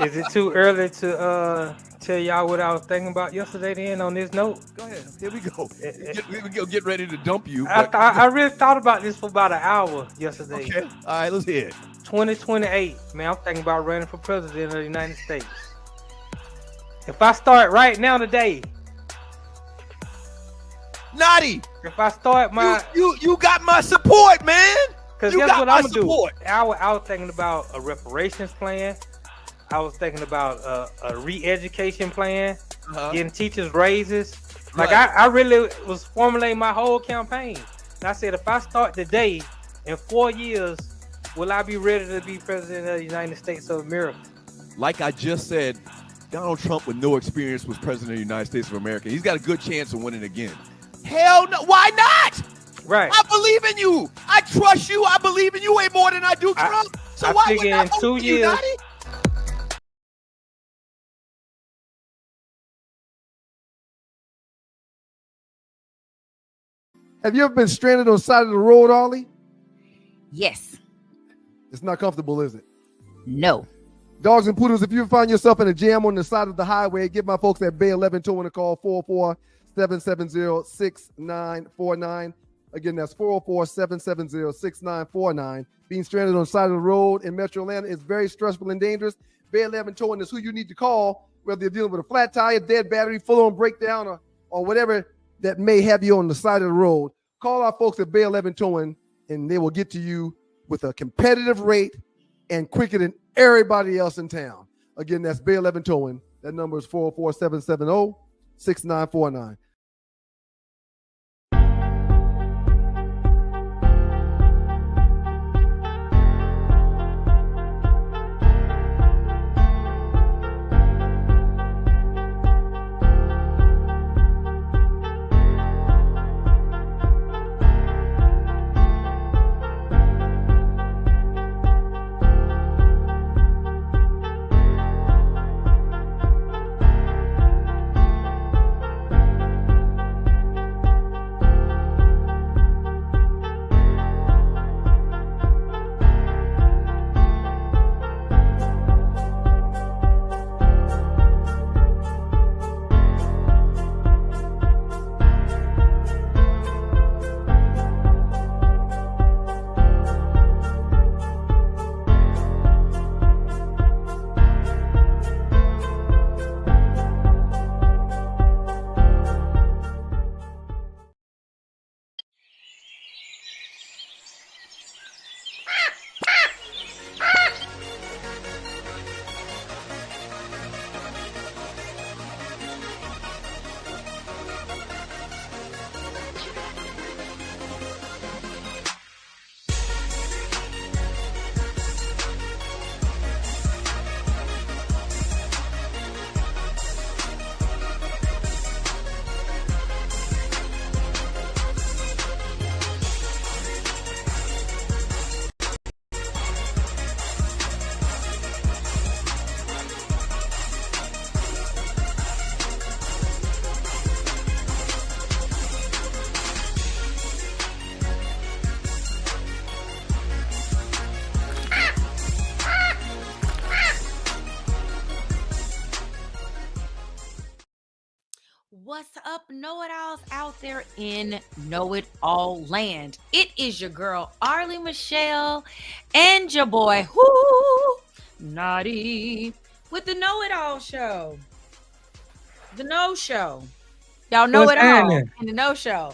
Is it too early to tell y'all what I was thinking about yesterday? Then on this note, Go ahead. Here we go. Eh, eh, We go get ready to dump you. I But I really thought about this for about an hour yesterday. okay. All right. Let's hear it. 2028, man. I'm thinking about running for president of the United States. If I start right now today, Notty, if I start my, you got my support, man. because You guess got what my I'm gonna do? support. I was thinking about a reparations plan. I was thinking about a re-education plan, getting teachers raises. Like Right. I really was formulating my whole campaign. And I said, if I start today, in 4 years, will I be ready to be president of the United States of America? Like I just said, Donald Trump with no experience was president of the United States of America. He's got a good chance of winning again. Hell no. Why not? Right. I believe in you. I trust you. I believe in you way more than I do Trump. So I why figure would I in vote 2 for you, years- Notty? Have you ever been stranded on the side of the road, Arle? Yes. It's not comfortable, is it? No. Dogs and poodles, if you find yourself in a jam on the side of the highway, give my folks at Bay 11 Towing a call, 404-770-6949. Again, that's 404-770-6949. Being stranded on the side of the road in Metro Atlanta is very stressful and dangerous. Bay 11 Towing is who you need to call, whether you're dealing with a flat tire, dead battery, full-on breakdown, or whatever that may have you on the side of the road. Call our folks at Bay 11 Towing, and they will get to you with a competitive rate and quicker than everybody else in town. Again, that's Bay 11 Towing. That number is 404-770-6949. What's up, know-it-alls out there in know-it-all land? It is your girl, Arle Michelle, and your boy, Notty, with the Know-It-All Show. The No Show. Y'all know What's it all happening? in the No Show.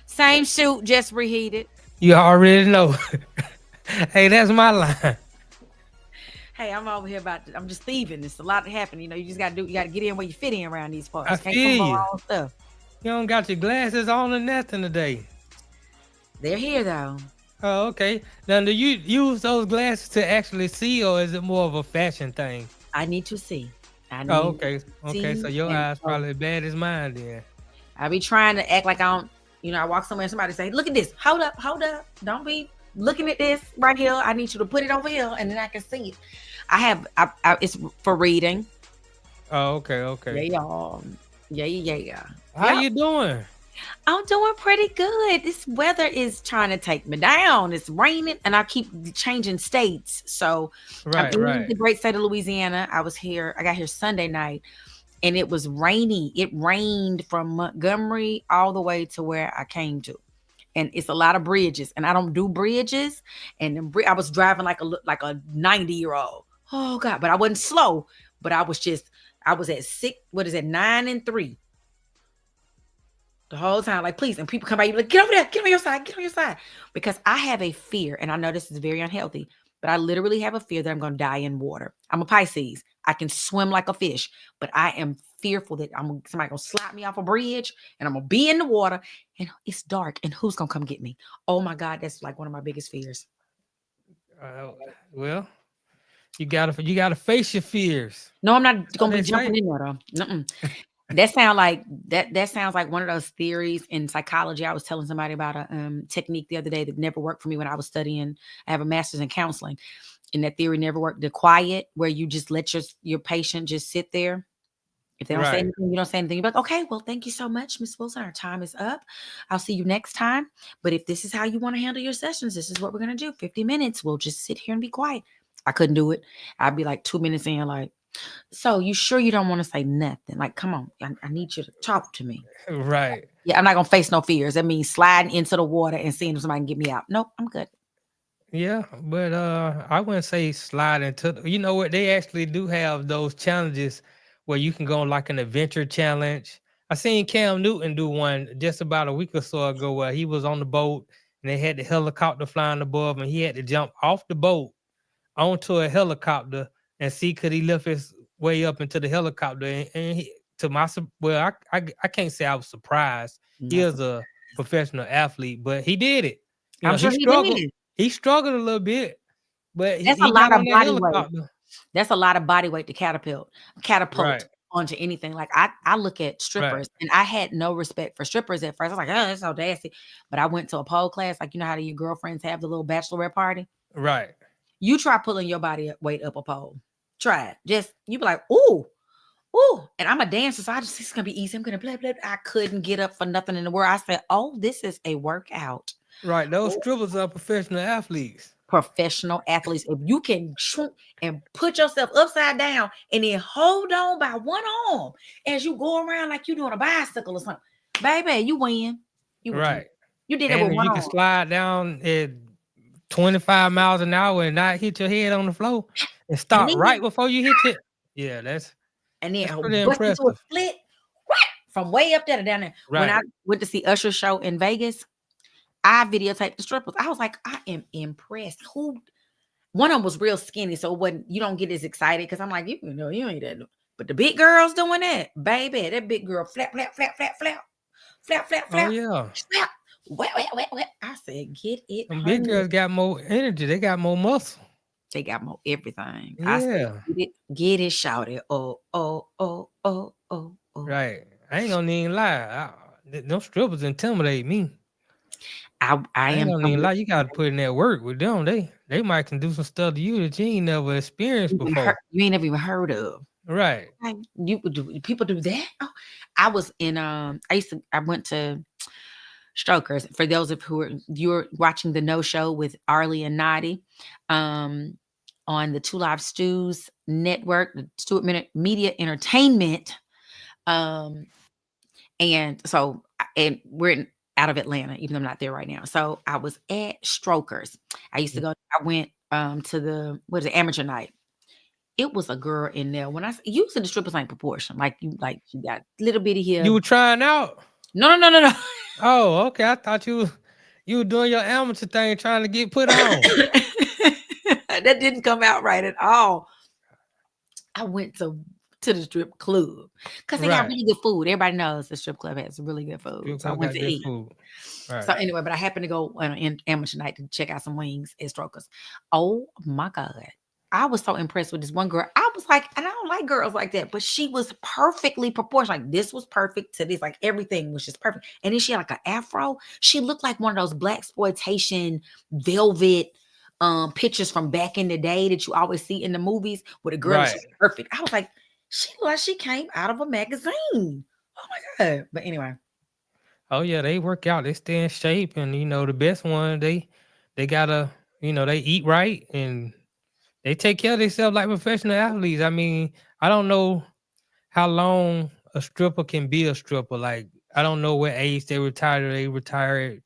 Same shoot, just reheated. You already know. Hey, that's my line. Hey, I'm over here I'm just thieving. It's a lot to happen. You know, you got to get in where you fit in around these parts. I Can't feel come you. on wrong stuff. You don't got your glasses on or nothing today. They're here, though. Oh, okay. Now, do you use those glasses to actually see, or is it more of a fashion thing? I need to see. Oh, okay. Okay, see so your and eyes probably as bad as mine then. I be trying to act like I don't, I walk somewhere and somebody say, look at this. Hold up. Don't be looking at this right here. I need you to put it over here and then I can see it. It's for reading. Oh, okay. Yeah. How you doing? I'm doing pretty good. This weather is trying to take me down. It's raining and I keep changing states. So I'm Right, in right. the great state of Louisiana. I got here Sunday night and it was rainy. It rained from Montgomery all the way to where I came to. And it's a lot of bridges and I don't do bridges. And I was driving like a 90-year-old. Oh God, but I wasn't slow, but I was at 9 and 3 the whole time, like, please. And people come by, you like, get over there, get on your side, get on your side. Because I have a fear, and I know this is very unhealthy, but I literally have a fear that I'm going to die in water. I'm a Pisces. I can swim like a fish, but I am fearful that somebody going to slap me off a bridge and I'm going to be in the water and it's dark and who's going to come get me? Oh my God, that's like one of my biggest fears. Well, you gotta face your fears. No, I'm not going to They be jumping say. in there though. That sounds like one of those theories in psychology. I was telling somebody about a technique the other day that never worked for me when I was studying. I have a master's in counseling, and that theory never worked. The quiet, where you just let your patient just sit there. If they don't say Right. anything, you don't say anything. You're like, okay, well, thank you so much, Miss Wilson. Our time is up. I'll see you next time. But if this is how you want to handle your sessions, this is what we're gonna do. 50 minutes. We'll just sit here and be quiet. I couldn't do it. I'd be like 2 minutes in, like, so you sure you don't want to say nothing? Like, come on, I need you to talk to me. Right. Yeah, I'm not gonna face no fears. That means sliding into the water and seeing if somebody can get me out. Nope, I'm good. Yeah, but I wouldn't say slide into. You know what? They actually do have those challenges where you can go on like an adventure challenge. I seen Cam Newton do one just about a week or so ago where he was on the boat and they had the helicopter flying above and he had to jump off the boat onto a helicopter and see could he lift his way up into the helicopter. And he, to my I can't say I was surprised. He That's- is a professional athlete, but he did it. You I'm know, he sure he struggled. did. He struggled a little bit, but That's a he got lot of on that body weight. helicopter. That's a lot of body weight to catapult Right, onto anything. Like I look at right, strippers and I had no respect for strippers at first. I was like, oh, that's so nasty. But I went to a pole class, like you know how your girlfriends have the little bachelorette party. right. You try pulling your body weight up a pole. Try it. Just you be like, ooh, ooh. And I'm a dancer, so it's gonna be easy. I'm gonna blah blah. I couldn't get up for nothing in the world. I said, oh, this is a workout. Right. Those Ooh. strippers are professional athletes. Professional athletes. If you can shrink and put yourself upside down and then hold on by one arm as you go around like you're doing a bicycle or something, baby, you win. You win. Right. You did it And with if one you can arm. slide down at 25 miles an hour and not hit your head on the floor and And stop then right before you hit it. Yeah, that's pretty bust into a impressive. split from way up there to down there. When I Right. went to see Usher's show in Vegas, I videotaped the strippers. I was like, I am impressed. One of them was real skinny, so you don't get as excited because I'm like, you know, you ain't that. But the big girls doing that, baby, that big girl flap, flap, flap, flap, flap, flap, flap, Oh flap, yeah. flap, wet, wet, wet, wet. I said, get it, Them big honey. girls got more energy. They got more muscle. They got more everything. I said, Yeah. get it, shout it. Oh, oh, oh, oh, oh, oh. Right. I ain't gonna even lie. Them strippers intimidate me. I I ain't am gonna even lie. You gotta put in that work with them. They might can do some stuff to you that you ain't never experienced before. you ain't never even heard of. Right. Like, people do that? Oh, I was in I went to Strokers. For those of you're watching the No Show with Arle and Notty, on the Two Live Stews network, the Stewart Media Entertainment. And we're out of Atlanta, even though I'm not there right now. So I was at Strokers. I went to the amateur night. It was a girl in there. When usually the strippers ain't proportion. Like you got little bitty here. You were trying out? No. Oh, okay. I thought you were doing your amateur thing trying to get put on. That didn't come out right at all. I went to the strip club because they got really good food. Everybody knows the strip club has really good food. So I went to eat. Right. So anyway, but I happened to go on an amateur night to check out some wings at Strokers. Oh my God. I was so impressed with this one girl. I was like, and I don't like girls like that, but she was perfectly proportioned. Like this was perfect to this, like everything was just perfect. And then she had like an afro. She looked like one of those blaxploitation velvet pictures from back in the day that you always see in the movies where the girl is perfect. I was like, she looked like she came out of a magazine. Oh my God. But anyway. Oh yeah, they work out, they stay in shape, and the best one they gotta they eat right and they take care of themselves like professional athletes. I mean, I don't know how long a stripper can be a stripper. Like I don't know what age they retire. They retire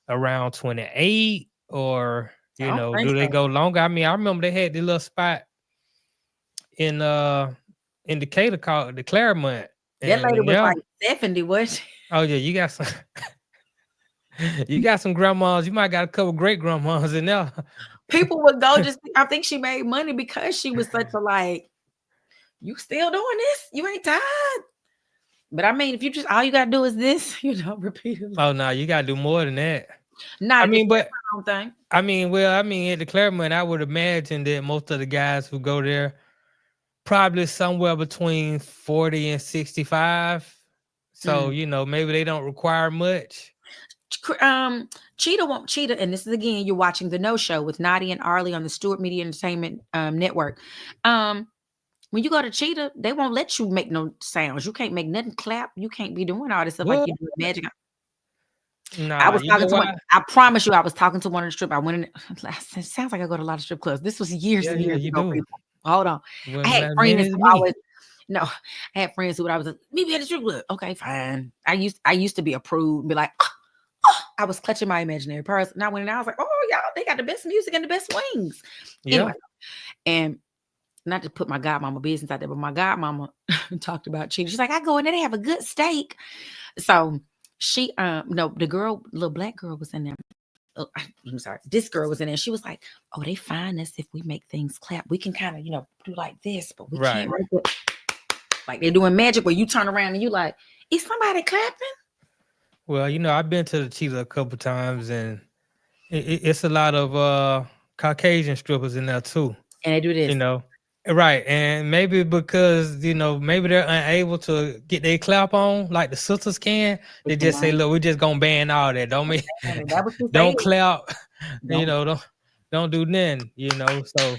around 28 or I don't think do they so. go longer? I mean, I remember they had this little spot in in Decatur called the Claremont. That And lady was yeah, like 70, was she? oh yeah, you got some you got some grandmas. You might got a couple great grandmas in there. People would go just. I think she made money because she was such a like. You still doing this? You ain't tired. But I mean, if you just all you gotta do is this, repeatedly. Oh no, you gotta do more than that. Not I at the mean, but thing. I mean, at the Claremont, I would imagine that most of the guys who go there probably somewhere between 40 and 65. So, maybe they don't require much. Cheetah, and this is again, you're watching the No Show with Notty and Arle on the Stewart Media Entertainment Network. When you go to Cheetah, they won't let you make no sounds. You can't make nothing clap. You can't be doing all this stuff like you do with magic. Nah, I was you know talking to one. why? I promise you, I was talking to one of the strip. I went in. It sounds like I go to a lot of strip clubs. This was years Yeah, and yeah, years you ago. do. People. Hold on. Well, I had as friends many as who me. always no. I had friends who would always like, meet me at the strip club. Okay, fine. I used to be a prude and be like, I was clutching my imaginary purse. And I went and I was like, oh y'all, they got the best music and the best swings. Yeah. Anyway, and not to put my godmama business out there, but my godmama talked about cheating. She's like, I go in there, they have a good steak. So she no, the girl, little black girl was in there. Oh, I'm sorry, this girl was in there. She was like, oh, they find us if we make things clap. We can kind of, do like this, but we can't like they're doing magic where you turn around and you like, is somebody clapping? Well, I've been to the Cheetah a couple times and it's a lot of Caucasian strippers in there too. And they do this. Right. And maybe because, maybe they're unable to get their clap on like the sisters can. They just say, look, we're just gonna ban all that. Don't clap, don't do nothing, so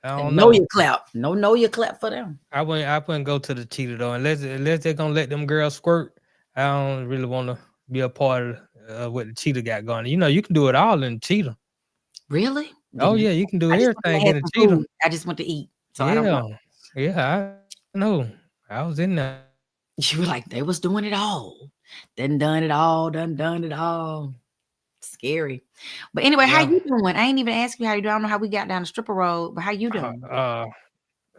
I don't know. You clap. No, you clap for them. I wouldn't go to the Cheetah though, unless they're gonna let them girls squirt. I don't really want to be a part of what the Cheetah got going. You can do it all in Cheetah. Really? Oh yeah, you can do everything in the Cheetah. I just want to eat. So yeah, I don't know. Yeah, I know. I was in there. You were like, they was doing it all. Done it all. Scary. But anyway, how you doing? I ain't even asked you how you doing. I don't know how we got down the stripper road, but how you doing?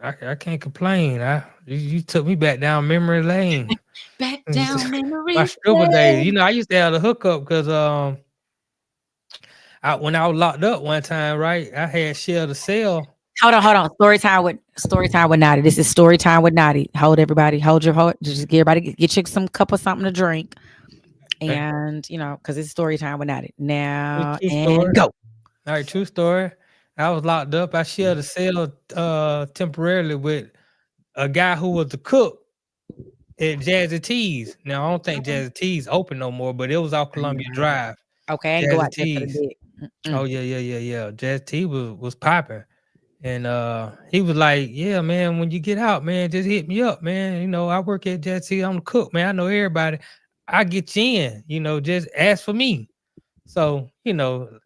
I can't complain. You took me back down memory lane. Back down memory my stripper days. I used to have a hookup because when I was locked up one time, right? I had shared a cell. Hold on. Story time with Notty. This is story time with Notty. Hold everybody. Hold your heart. Just get everybody get you some cup of something to drink. And because it's story time with Notty. Now and go. All right, true story. I was locked up. I shared a cell temporarily with a guy who was the cook at Jazzy T's. Now I don't think Jazzy T's open no more, but it was off Columbia Drive. Okay, I go out there for the dick. Oh yeah. Jazzy T was popping. And he was like, yeah, man, when you get out, man, just hit me up, man. I work at Jazzy T. I'm the cook, man. I know everybody. I get you in, just ask for me. So,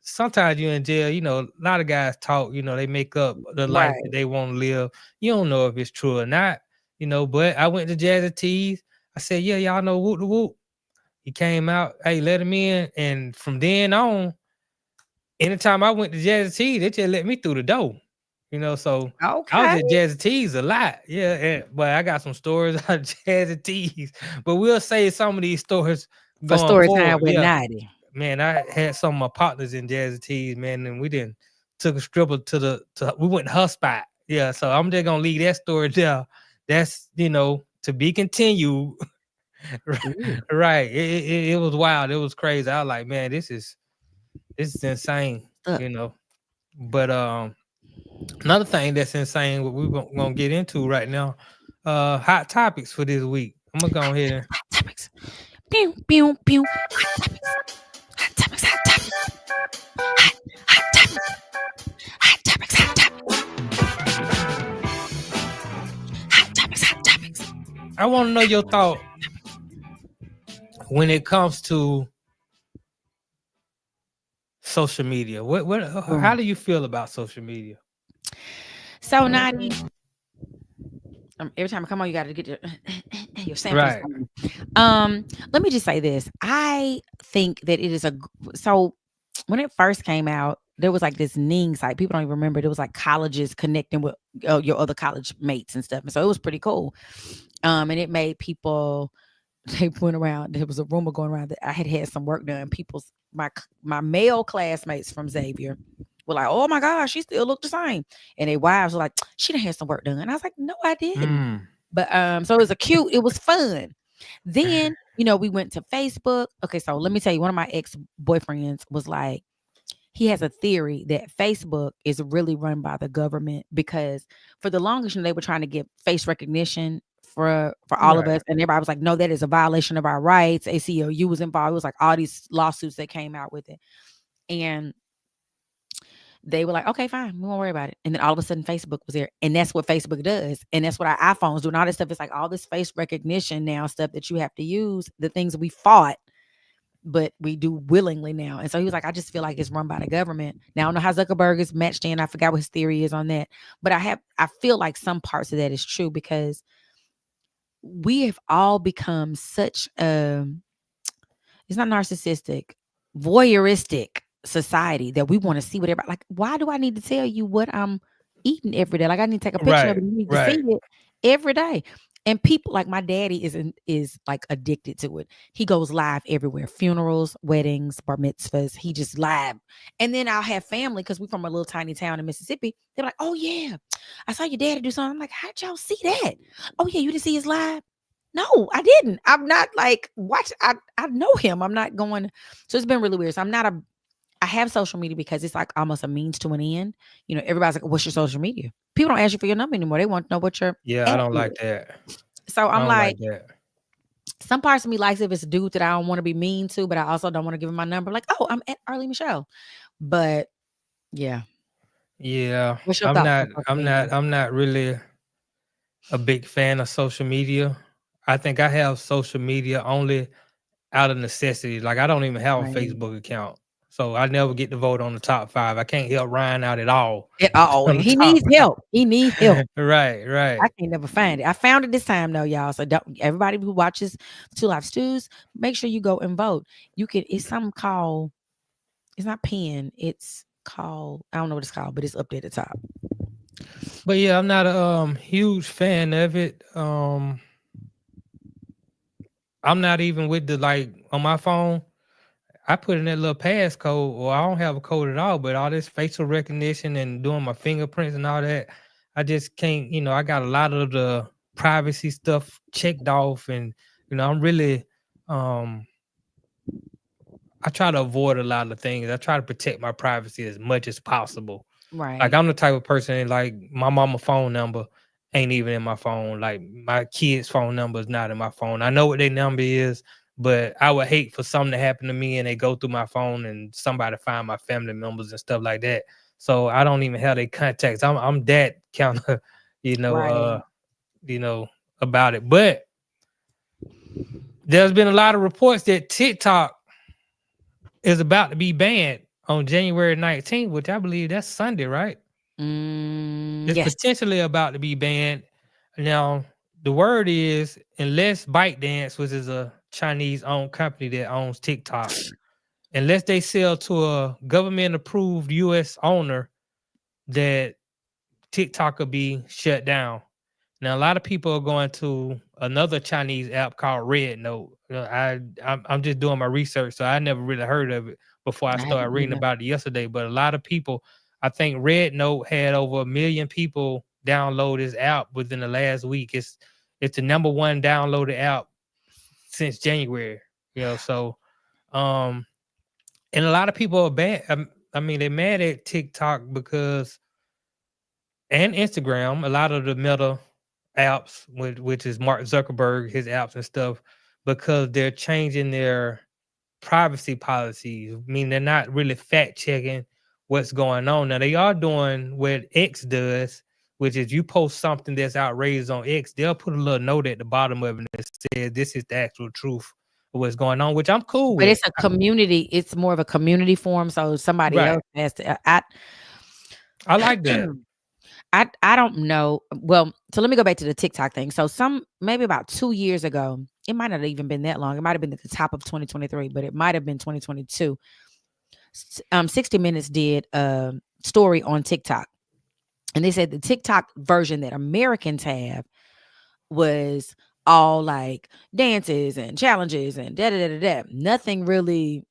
sometimes you're in jail, a lot of guys talk, they make up the life that they want to live. You don't know if it's true or not, but I went to Jazzy T's. I said, yeah, y'all know whoop the whoop. He came out, hey, let him in. And from then on, anytime I went to Jazzy T's, they just let me through the door. So I was at Jazzy T's a lot. Yeah, but I got some stories out of Jazzy T's. But we'll say some of these stories for story time with Notty. Man, I had some of my partners in Jazzy T's, man, and we took a stripper we went to her spot. Yeah, so I'm just gonna leave that story there. That's to be continued. Right. It was wild. It was crazy. I was like, man, this is insane. But another thing that's insane, what we're gonna get into right now, hot topics for this week. I'm gonna go ahead and hot topics. Pew, pew, pew. Hot topics. Hot topics. Hot topics. Hot topics. Hot topics. Hot topics. Hot topics. I want to know your thought. when it comes to social media, how do you feel about social media? So Notty, every time I come on, you got to get your samples. Right. Let me just say this. I think that it is so when it first came out, there was like this Ning site. People don't even remember. There was like colleges connecting with your other college mates and stuff. And so it was pretty cool. And it made people, they went around. There was a rumor going around that I had some work done. My male classmates from Xavier were like, "Oh my gosh, she still looked the same." And their wives were like, "She done had some work done." And I was like, "No, I didn't." But so it was fun. Then, we went to Facebook. Okay, so let me tell you, one of my ex-boyfriends was like, he has a theory that Facebook is really run by the government because for the longest, they were trying to get face recognition for all of us, and everybody was like, "No, that is a violation of our rights." ACLU was involved. It was like all these lawsuits that came out with it, and they were like, "Okay, fine, we won't worry about it." And then all of a sudden, Facebook was there, and that's what Facebook does, and that's what our iPhones do, and all this stuff. It's like all this face recognition now stuff that you have to use, the things we fought, but we do willingly now. And so he was like, "I just feel like it's run by the government." Now I don't know how Zuckerberg is matched in. I forgot what his theory is on that, but I feel like some parts of that is true because we have all become such it's not narcissistic, voyeuristic society that we want to see what everybody like. Why do I need to tell you what I'm eating every day? Like I need to take a picture of it. You need to see it every day. And people like my daddy is like addicted to it. He goes live everywhere, funerals, weddings, bar mitzvahs. He just live. And then I'll have family because we're from a little tiny town in Mississippi. They're like, "Oh yeah, I saw your daddy do something." I'm like, "How'd y'all see that?" "Oh yeah, you didn't see his live?" No, I didn't. I'm not like watch. I know him. I'm not going. So it's been really weird. So I have social media because it's like almost a means to an end. Everybody's like, "What's your social media?" People don't ask you for your number anymore. They want to know what your Yeah, I don't like that. So I'm like, that. Some parts of me likes if it's a dude that I don't want to be mean to, but I also don't want to give him my number. Like, "Oh, I'm at Arle Michelle." But yeah. Yeah, What's your thoughts on social media? I'm not really a big fan of social media. I think I have social media only out of necessity. Like I don't even have a Right. Facebook account. So I never get to vote on the top 5. I can't help Ryan out at all. At all. On the He top needs help. He needs help. Right. I can't never find it. I found it this time though, y'all. So don't everybody who watches Two Live Stews, make sure you go and vote. It's something called, it's not pen, it's called, I don't know what it's called, but it's up there at the top. But yeah, I'm not a huge fan of it. I'm not even with the on my phone. I put in that little passcode, or I don't have a code at all. But all this facial recognition and doing my fingerprints and all that, I just can't. I got a lot of the privacy stuff checked off, and I'm really, I try to avoid a lot of things. I try to protect my privacy as much as possible. Right. Like I'm the type of person like my mama phone number ain't even in my phone. Like my kids' phone number is not in my phone. I know what their number is, but I would hate for something to happen to me and they go through my phone and somebody find my family members and stuff like that. So I don't even have their contacts. I'm that kind of, Right. About it. But there's been a lot of reports that TikTok is about to be banned on January 19th, which I believe that's Sunday, right? It's Yes. potentially about to be banned. Now, the word is unless ByteDance, which is a Chinese-owned company that owns TikTok, unless they sell to a government-approved U.S. owner, that TikTok will be shut down. Now, a lot of people are going to another Chinese app called Red Note. I'm just doing my research, so I never really heard of it before I started reading about it yesterday. But a lot of people, I think Red Note had over 1 million people download this app within the last week. It's the number one downloaded app since January. So and a lot of people are bad. I mean, they're mad at TikTok because and Instagram, a lot of the Meta apps, which is Mark Zuckerberg, his apps and stuff, because they're changing their privacy policies. I mean, they're not really fact checking what's going on. Now they are doing what X does, which is you post something that's outrageous on X, they'll put a little note at the bottom of it that says this is the actual truth what's going on, which I'm cool But with. it's a community. It's more of a community forum. So somebody Right. else has to. I like that. I don't know. Well, so let me go back to the TikTok thing. So maybe about 2 years ago, it might not have even been that long. It might have been at the top of 2023, but it might have been 2022. 60 Minutes did a story on TikTok, and they said the TikTok version that Americans have was all like dances and challenges and da da da da. Nothing really,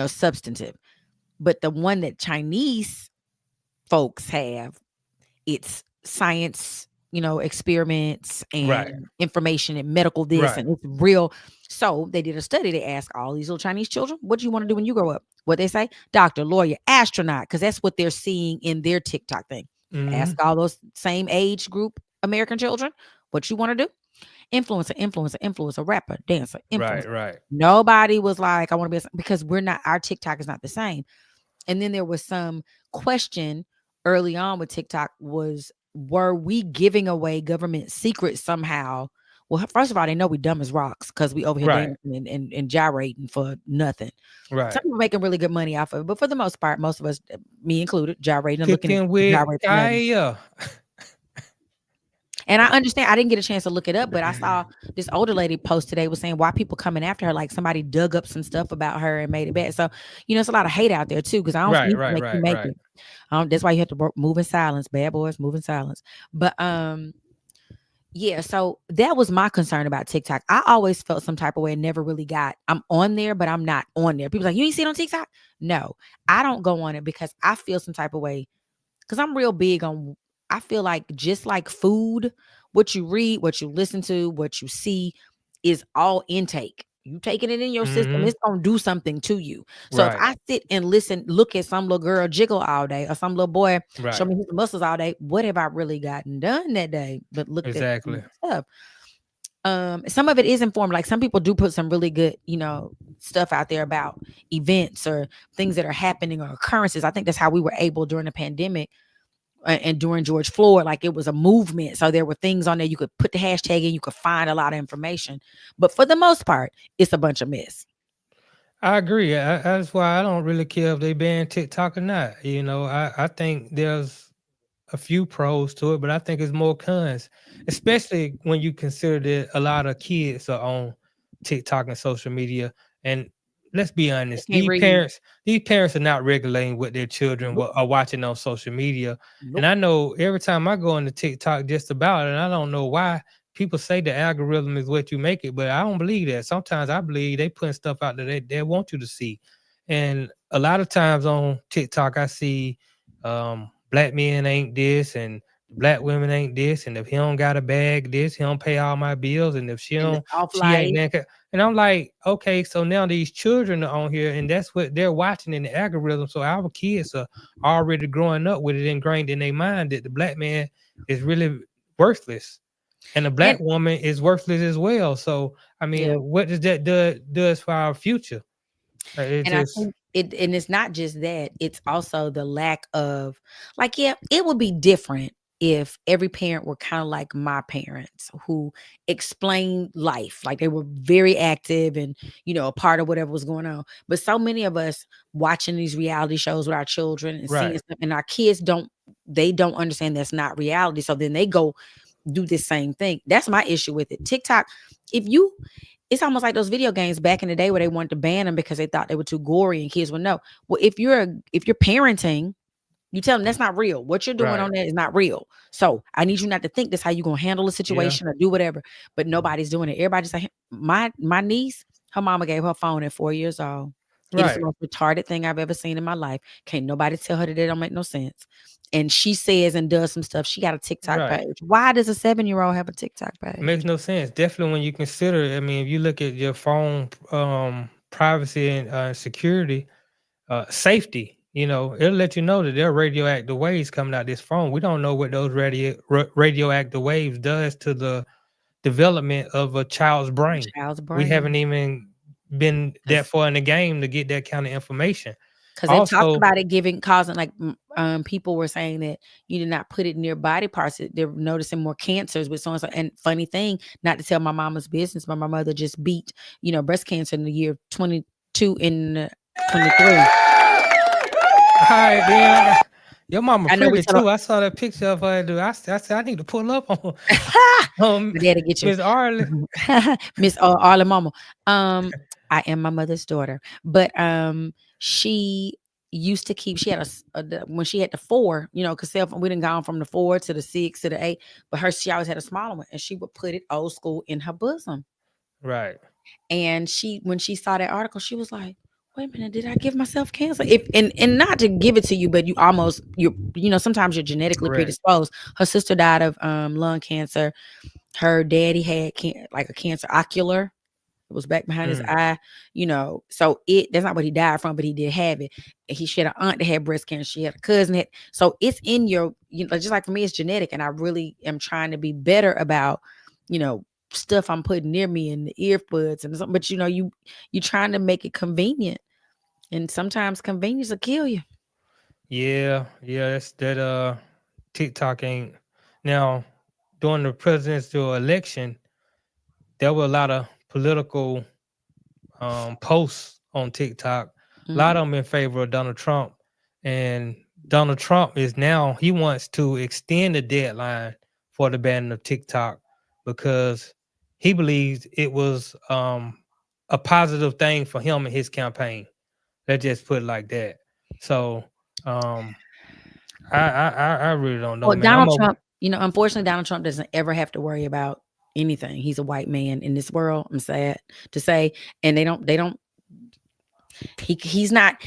substantive. But the one that Chinese folks have, it's science, experiments Right. and information and medical this, Right. and it's real. So they did a study. They asked all these little Chinese children, what do you want to do when you grow up? What they say? Doctor, lawyer, astronaut, because that's what they're seeing in their TikTok thing. Hmm. Ask all those same age group American children, what you want to do? Influencer, rapper, dancer, influencer. Right. Right. Nobody was like, I want to be because our TikTok is not the same. And then there was some question early on with TikTok were we giving away government secrets somehow? Well, first of all, they know we dumb as rocks because we over here Right. dancing and gyrating for nothing. Right. Some people making really good money off of it, but for the most part, most of us, me included, gyrating and looking at Cooking with gyrate for nothing. fire. And I understand I didn't get a chance to look it up, but I saw this older lady post today was saying why people coming after her, like somebody dug up some stuff about her and made it bad. So, it's a lot of hate out there too, because I don't Right. need to Right. make you Right. make Right. it. That's why you have to move in silence. Bad boys move in silence. But yeah, so that was my concern about TikTok. I always felt some type of way and never really I'm on there, but I'm not on there. People like, you ain't see it on TikTok? No, I don't go on it because I feel some type of way. Because I'm real big on, I feel like just like food, what you read, what you listen to, what you see is all intake. You taking it in your system, Hmm. it's gonna do something to you. So if Right. I sit and look at some little girl jiggle all day, or some little boy show Right. me his muscles all day, what have I really gotten done that day? But looked at Exactly. stuff. Some of it is informed. Like some people do put some really good, stuff out there about events or things that are happening or occurrences. I think that's how we were able during the pandemic and during George Floyd, like it was a movement. So there were things on there you could put the hashtag in, you could find a lot of information. But for the most part, it's a bunch of mess. I agree. That's why I don't really care if they ban TikTok or not. I think there's a few pros to it, but I think it's more cons, especially when you consider that a lot of kids are on TikTok and social media. And let's be They honest, can't read. these parents are not regulating what their children Nope, are watching on social media. And nope. I know every time I go into TikTok, just about, and I don't know why people say the algorithm is what you make it, but I don't believe that. Sometimes I believe they putting stuff out that they want you to see. And a lot of times on TikTok, I see black men ain't this and black women ain't this, and if he don't got a bag this, he don't pay all my bills, and if And the soft she ain't life. that. And I'm like, okay, so now these children are on here, and that's what they're watching in the algorithm. So our kids are already growing up with it ingrained in their mind that the black man is really worthless, and the black And woman is worthless as well. So I yeah. mean, what does that does for our future? It And I just think and it's not just that, it's also the lack of, like, yeah, it would be different if every parent were kind of like my parents who explained life, like they were very active and, a part of whatever was going on. But so many of us watching these reality shows with our children and seeing right. stuff, and our kids don't understand that's not reality. So then they go do the same thing. That's my issue with it. TikTok, if you it's almost like those video games back in the day where they wanted to ban them because they thought they were too gory and kids would know. Well, if you're parenting, you tell them that's not real. What you're doing Right. on that is not real. So I need you not to think that's how you're gonna handle a Yeah. situation or do whatever. But nobody's doing it. Everybody's like, my niece, her mama gave her phone at 4 years old. It is the Right. most retarded thing I've ever seen in my life. Can't nobody tell her that it don't make no sense. And she says and does some stuff. She got a TikTok Right. page. Why does a 7-year-old have a TikTok It page? makes no sense. Definitely when you consider, I mean, if you look at your phone privacy and security, safety, it'll let you know that there are radioactive waves coming out this phone. We don't know what those radioactive waves does to the development of a child's brain. Child's We haven't brain. even been that far in the game to get that kind of information. Because they talked Also, about it causing like people were saying that you did not put it near body parts. They're noticing more cancers with so and so. And funny thing, not to tell my mama's business, but my mother just beat, breast cancer in the year 22 and 23. hi, man. Your mama I know we pretty tell too. I saw that picture of her. Dude. I said I need to pull up on my daddy get you. Miss Arle. Miss Arle mama. I am my mother's daughter, but she used to keep. She had when she had the 4, because we didn't gone from the 4 to the 6 to the 8, but she always had a smaller one, and she would put it old school in her bosom. Right. And when she saw that article, she was like, "Wait a minute, did I give myself cancer?" And not to give it to you, but sometimes you're genetically Correct. predisposed. Her sister died of lung cancer. Her daddy had like a cancer ocular. It was back behind his eye, so that's not what he died from, but he did have it. And she had an aunt that had breast cancer. She had a cousin so it's in your, just like for me, it's genetic. And I really am trying to be better about, stuff I'm putting near me and the earbuds and something. But you're trying to make it convenient, and sometimes convenience will kill you. Yeah, that's that TikTok ain't now during the presidential election, there were a lot of political posts on TikTok. A lot of them in favor of Donald Trump. And Donald Trump he wants to extend the deadline for the banning of TikTok because he believes it was a positive thing for him in his campaign. Let's just put it like that. So I really don't know, Well, man. Donald Trump, unfortunately, Donald Trump doesn't ever have to worry about anything. He's a white man in this world. I'm sad to say, and they don't. It's not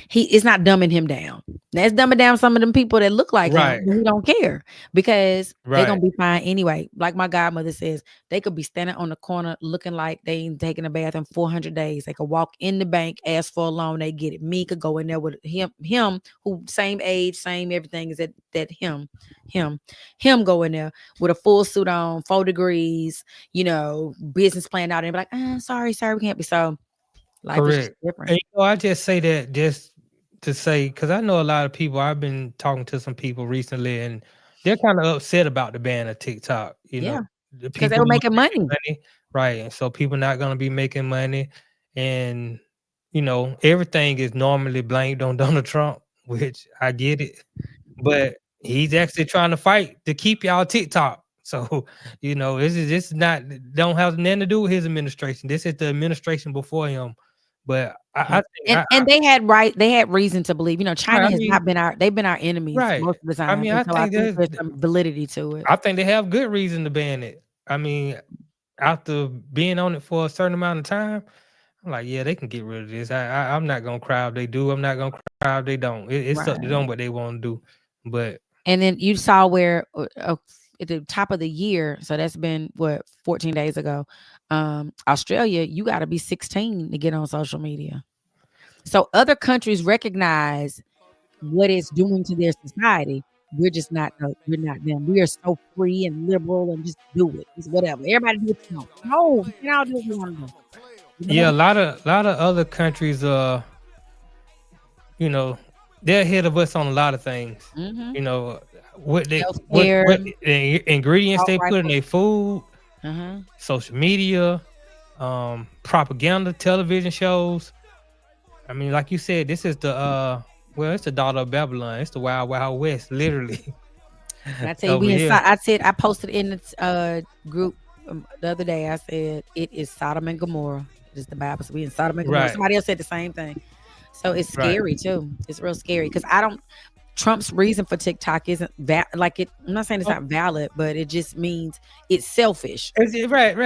dumbing him down. That's dumbing down some of them people that look like him who don't care, because they're gonna be fine anyway. Like my godmother says, they could be standing on the corner looking like they ain't taking a bath in 400 days. They could walk in the bank, ask for a loan, they get it. Me could go in there with him who same age, same everything is that him go in there with a full suit on, 4 degrees, business plan out, and be like, sorry, we can't be so. Life is just different. And I just say that just to say, because I know a lot of people. I've been talking to some people recently, and they're kind of upset about the ban of TikTok. The because they were making money, right? And so people not going to be making money, and everything is normally blamed on Donald Trump, which I get it, but he's actually trying to fight to keep y'all TikTok. So this is not don't have nothing to do with his administration. This is the administration before him. But I think they had reason to believe. China has not been they've been our enemies most of the time. I mean, I think there's some validity to it. I think they have good reason to ban it. I mean, after being on it for a certain amount of time, I'm like, yeah, they can get rid of this. I'm not gonna cry if they do. I'm not gonna cry if they don't. It's up to them what they want to do. But and then you saw where at the top of the year, so that's been 14 days ago. Australia, you got to be 16 to get on social media. So other countries recognize what it's doing to their society. We're just not. We're not them. We are so free and liberal and just do it. It's whatever. Everybody do what you want. No, you can all do what you want to do. Yeah, a lot of other countries, they're ahead of us on a lot of things. What ingredients they put in their food, social media, propaganda, television shows. I mean, like you said, this is the it's the daughter of Babylon. It's the Wild Wild West, literally. I tell you, I posted in the group the other day. I said it is Sodom and Gomorrah. It is the Bible. So we in Sodom and Gomorrah. Right. Somebody else said the same thing. So it's scary too. It's real scary because Trump's reason for TikTok isn't I'm not saying it's not valid, but it just means it's selfish. Right.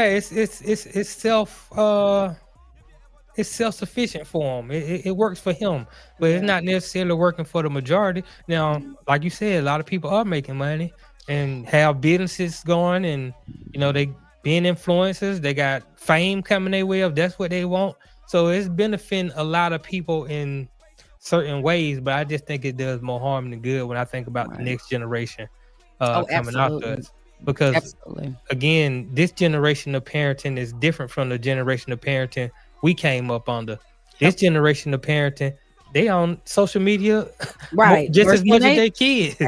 It's self-sufficient for him. It works for him, but it's not necessarily working for the majority. Now, like you said, a lot of people are making money and have businesses going, and they being influencers. They got fame coming their way up. That's what they want. So it's benefiting a lot of people in certain ways, but I just think it does more harm than good when I think about the next generation coming after us. Because again, this generation of parenting is different from the generation of parenting we came up under. This generation of parenting, they on social media Right. just Worse as than much as they. they kids. You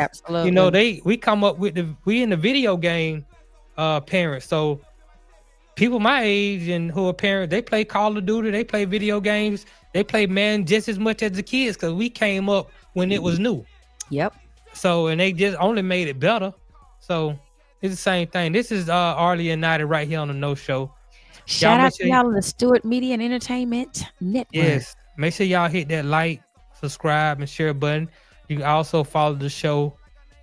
know, Absolutely. we come up with we in the video game parents. So people my age and who are parents, they play Call of Duty, they play video games, they play man just as much as the kids because we came up when it was new. Yep. So and they just only made it better. So it's the same thing. This is Arle Notty right here on the No Show. Y'all Shout make out sure to y'all on the Stewart Media and Entertainment Network. yes, make sure y'all hit that like, subscribe, and share button. You can also follow the show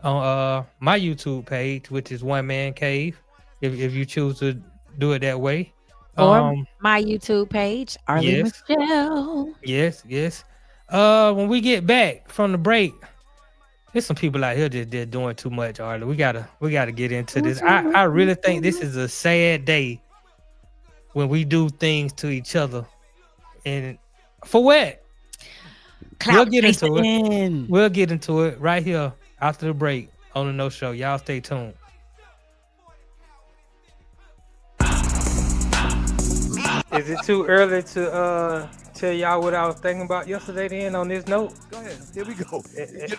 on my YouTube page, which is One Man Cave, if you choose to do it that way. Or my YouTube page, Arle Yes. Michelle. Yes. When we get back from the break, there's some people out here that they're doing too much, Arle. We gotta get into this. I really think this is a sad day when we do things to each other. And for what? We'll get into it. We'll get into it right here after the break on the No Show. Y'all stay tuned. Is it too early to tell y'all what I was thinking about yesterday then on this note? Go ahead. Here we go.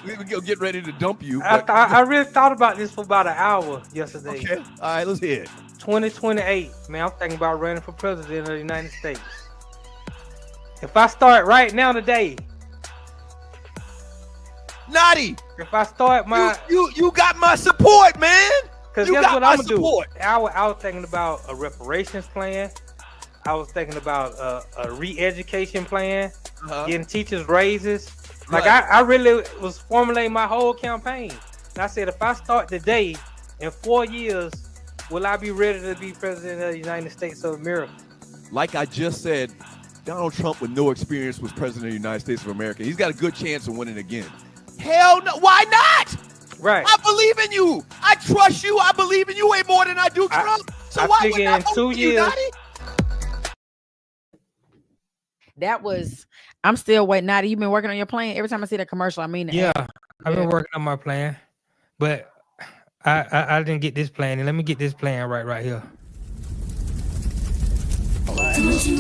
We get ready to dump you. I really thought about this for about an hour yesterday. Okay. All right, let's hear it. 2028, man, I'm thinking about running for president of the United States. If I start right now today, Notty, if I start my you got my support, man. Because guess what I'm gonna do? I was thinking about a reparations plan. I was thinking about a re-education plan, getting teachers raises. Like I really was formulating my whole campaign. And I said, if I start today, in 4 years, will I be ready to be president of the United States of America? Like I just said, Donald Trump with no experience was president of the United States of America. He's got a good chance of winning again. Hell no, why not? Right. I believe in you. I trust you. I believe in you way more than I do Trump. So why would I vote for you, Notty? That was, I'm still waiting. Notty, you've been working on your plan. Every time I see that commercial, I mean, yeah, I've been working on my plan, but I didn't get this plan. And let me get this plan right here. Mama, you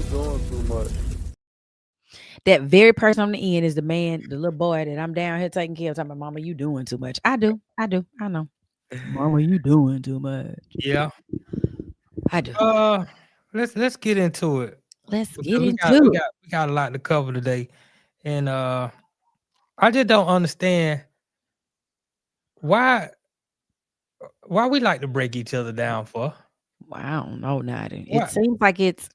doing too much. That very person on the end is the man, the little boy that I'm down here taking care of. Talking about, Mama, you doing too much. I know. Mama, you doing too much. Yeah. I do. Let's get into it. We got a lot to cover today, and I just don't understand why we like to break each other down for. Well, I don't know, Notty. It seems like it's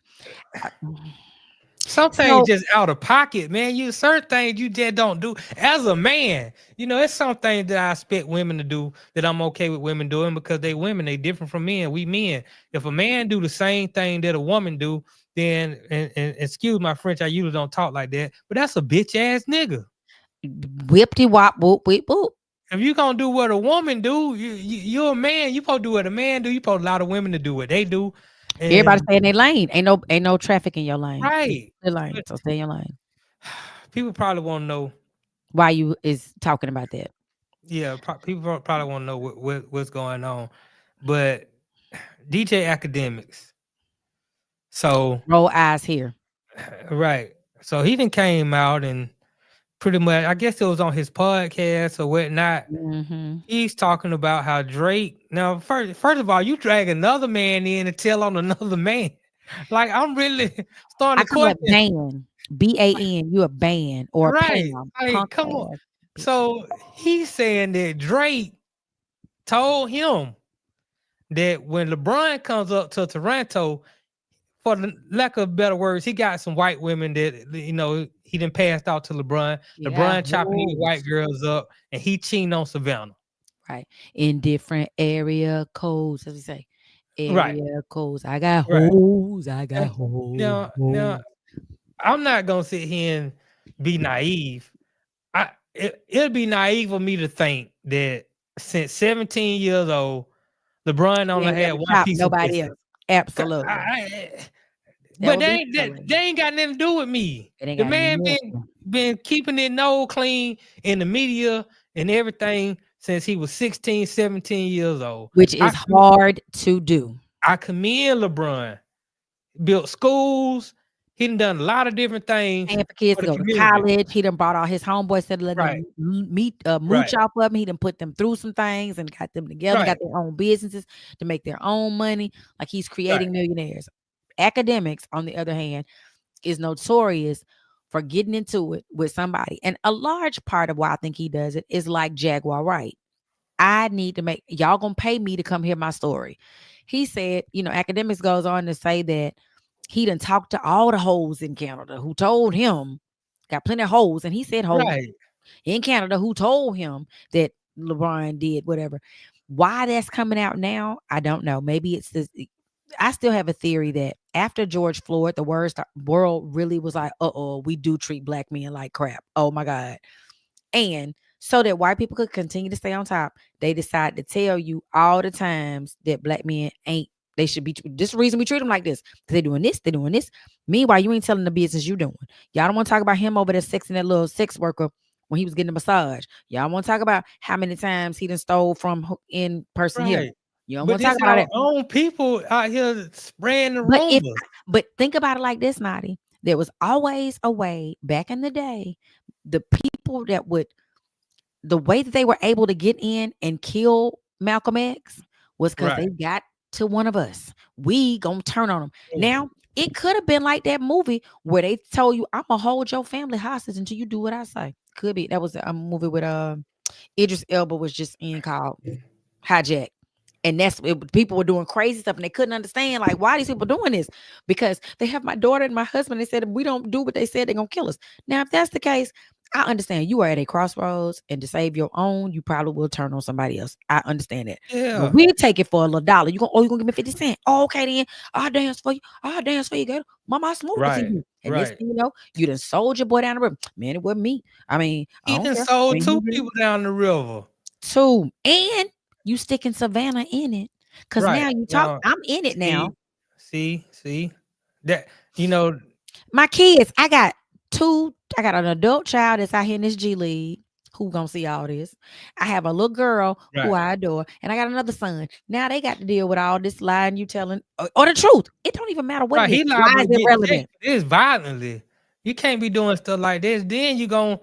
some things just out of pocket, man. You certain things you just don't do as a man. You know, it's some things that I expect women to do that I'm okay with women doing because they women. They different from men. We men. If a man do the same thing that a woman do, then and excuse my French, I usually don't talk like that, but that's a bitch ass nigga. Whippity wop whoop whip whoop. If you gonna do what a woman do, you're a man. You supposed to do what a man do. You supposed a lot of women to do what they do. And everybody stay in their lane. Ain't no traffic in your lane. Right. The lane. So stay in your lane. People probably want to know why you is talking about that. Yeah, people probably want to know what's going on. But DJ Akademics. So roll eyes here. Right. So he then came out and pretty much, I guess it was on his podcast or whatnot. Mm-hmm. He's talking about how Drake. Now, first of all, you drag another man in and tell on another man. Like, I'm really starting to question. Ban. BAN. You a ban or right? Pam, like, come on. So he's saying that Drake told him that when LeBron comes up to Toronto, for the lack of better words, he got some white women that, you know, he done passed out to LeBron. Yeah, LeBron chopping these white girls up, and he cheating on Savannah. Right. In different area codes, as we say. Area codes. I got hoes. I got hoes. Now, I'm not going to sit here and be naive. It'll be naive for me to think that since 17 years old, LeBron only had one piece of nobody else. Absolutely. But they ain't got nothing to do with me. The man been keeping it clean in the media and everything since he was 16, 17 years old. Which is hard to do. I commend LeBron. built schools. He done a lot of different things Paying for kids for to the go to community. college. He done brought all his homeboys instead of letting Right, them mooch right, off of him. He done put them through some things and got them together, got right, their own businesses to make their own money. Like he's right. creating millionaires. Academics, on the other hand, is notorious for getting into it with somebody. And a large part of why I think he does it is like Jaguar Wright. I need to make y'all gonna pay me to come hear my story. He said, Academics goes on to say that he done talked to all the hoes in Canada who told him, got plenty of hoes, and he said hoes Right. in Canada who told him that LeBron did whatever. Why that's coming out now, I don't know. Maybe it's this. I still have a theory that after George Floyd, the world really was like, we do treat black men like crap. Oh my God. And so that white people could continue to stay on top, they decide to tell you all the times that black men ain't, they should be, this is the reason we treat them like this. They're doing this, they're doing this. Meanwhile, you ain't telling the business you doing. Y'all don't want to talk about him over there sexing that little sex worker when he was getting a massage. Y'all want to talk about how many times he done stole from in person here. Right. You don't But want to talk this about our that. own people out here spraying the But rumors. but think about it like this, Nadi. There was always a way back in the day, the people that would, the way that they were able to get in and kill Malcolm X was because Right. they got to one of us. We gonna turn on them. Mm. Now, it could have been like that movie where they told you, I'm gonna hold your family hostage until you do what I say. Could be. That was a movie with Idris Elba was just in called Hijack. And people were doing crazy stuff and they couldn't understand, like, why are these people doing this? Because they have my daughter and my husband. They said, if we don't do what they said, they're going to kill us. Now, if that's the case, I understand you are at a crossroads, and to save your own, you probably will turn on somebody else. I understand that. Yeah. But we'll take it for a little $1. You gonna give me 50 cents? Oh, okay, then I'll dance for you. I'll dance for you, girl. Mama, I smoke with Right. you. And Right. next thing you know, you done sold your boy down the river. Man, it wasn't me. I mean, I He don't done care. sold When two you really- people down the river. Two. And you sticking Savannah in it. Because Right. now you talk, I'm in it now. See that My kids, I got an adult child that's out here in this G League who gonna see all this. I have a little girl who Right. I adore, and I got another son. Now they got to deal with all this lying you telling or the truth. It don't even matter what right. it He is. liable Why to is it get relevant? checked for this violently. You can't be doing stuff like this. Then you gon'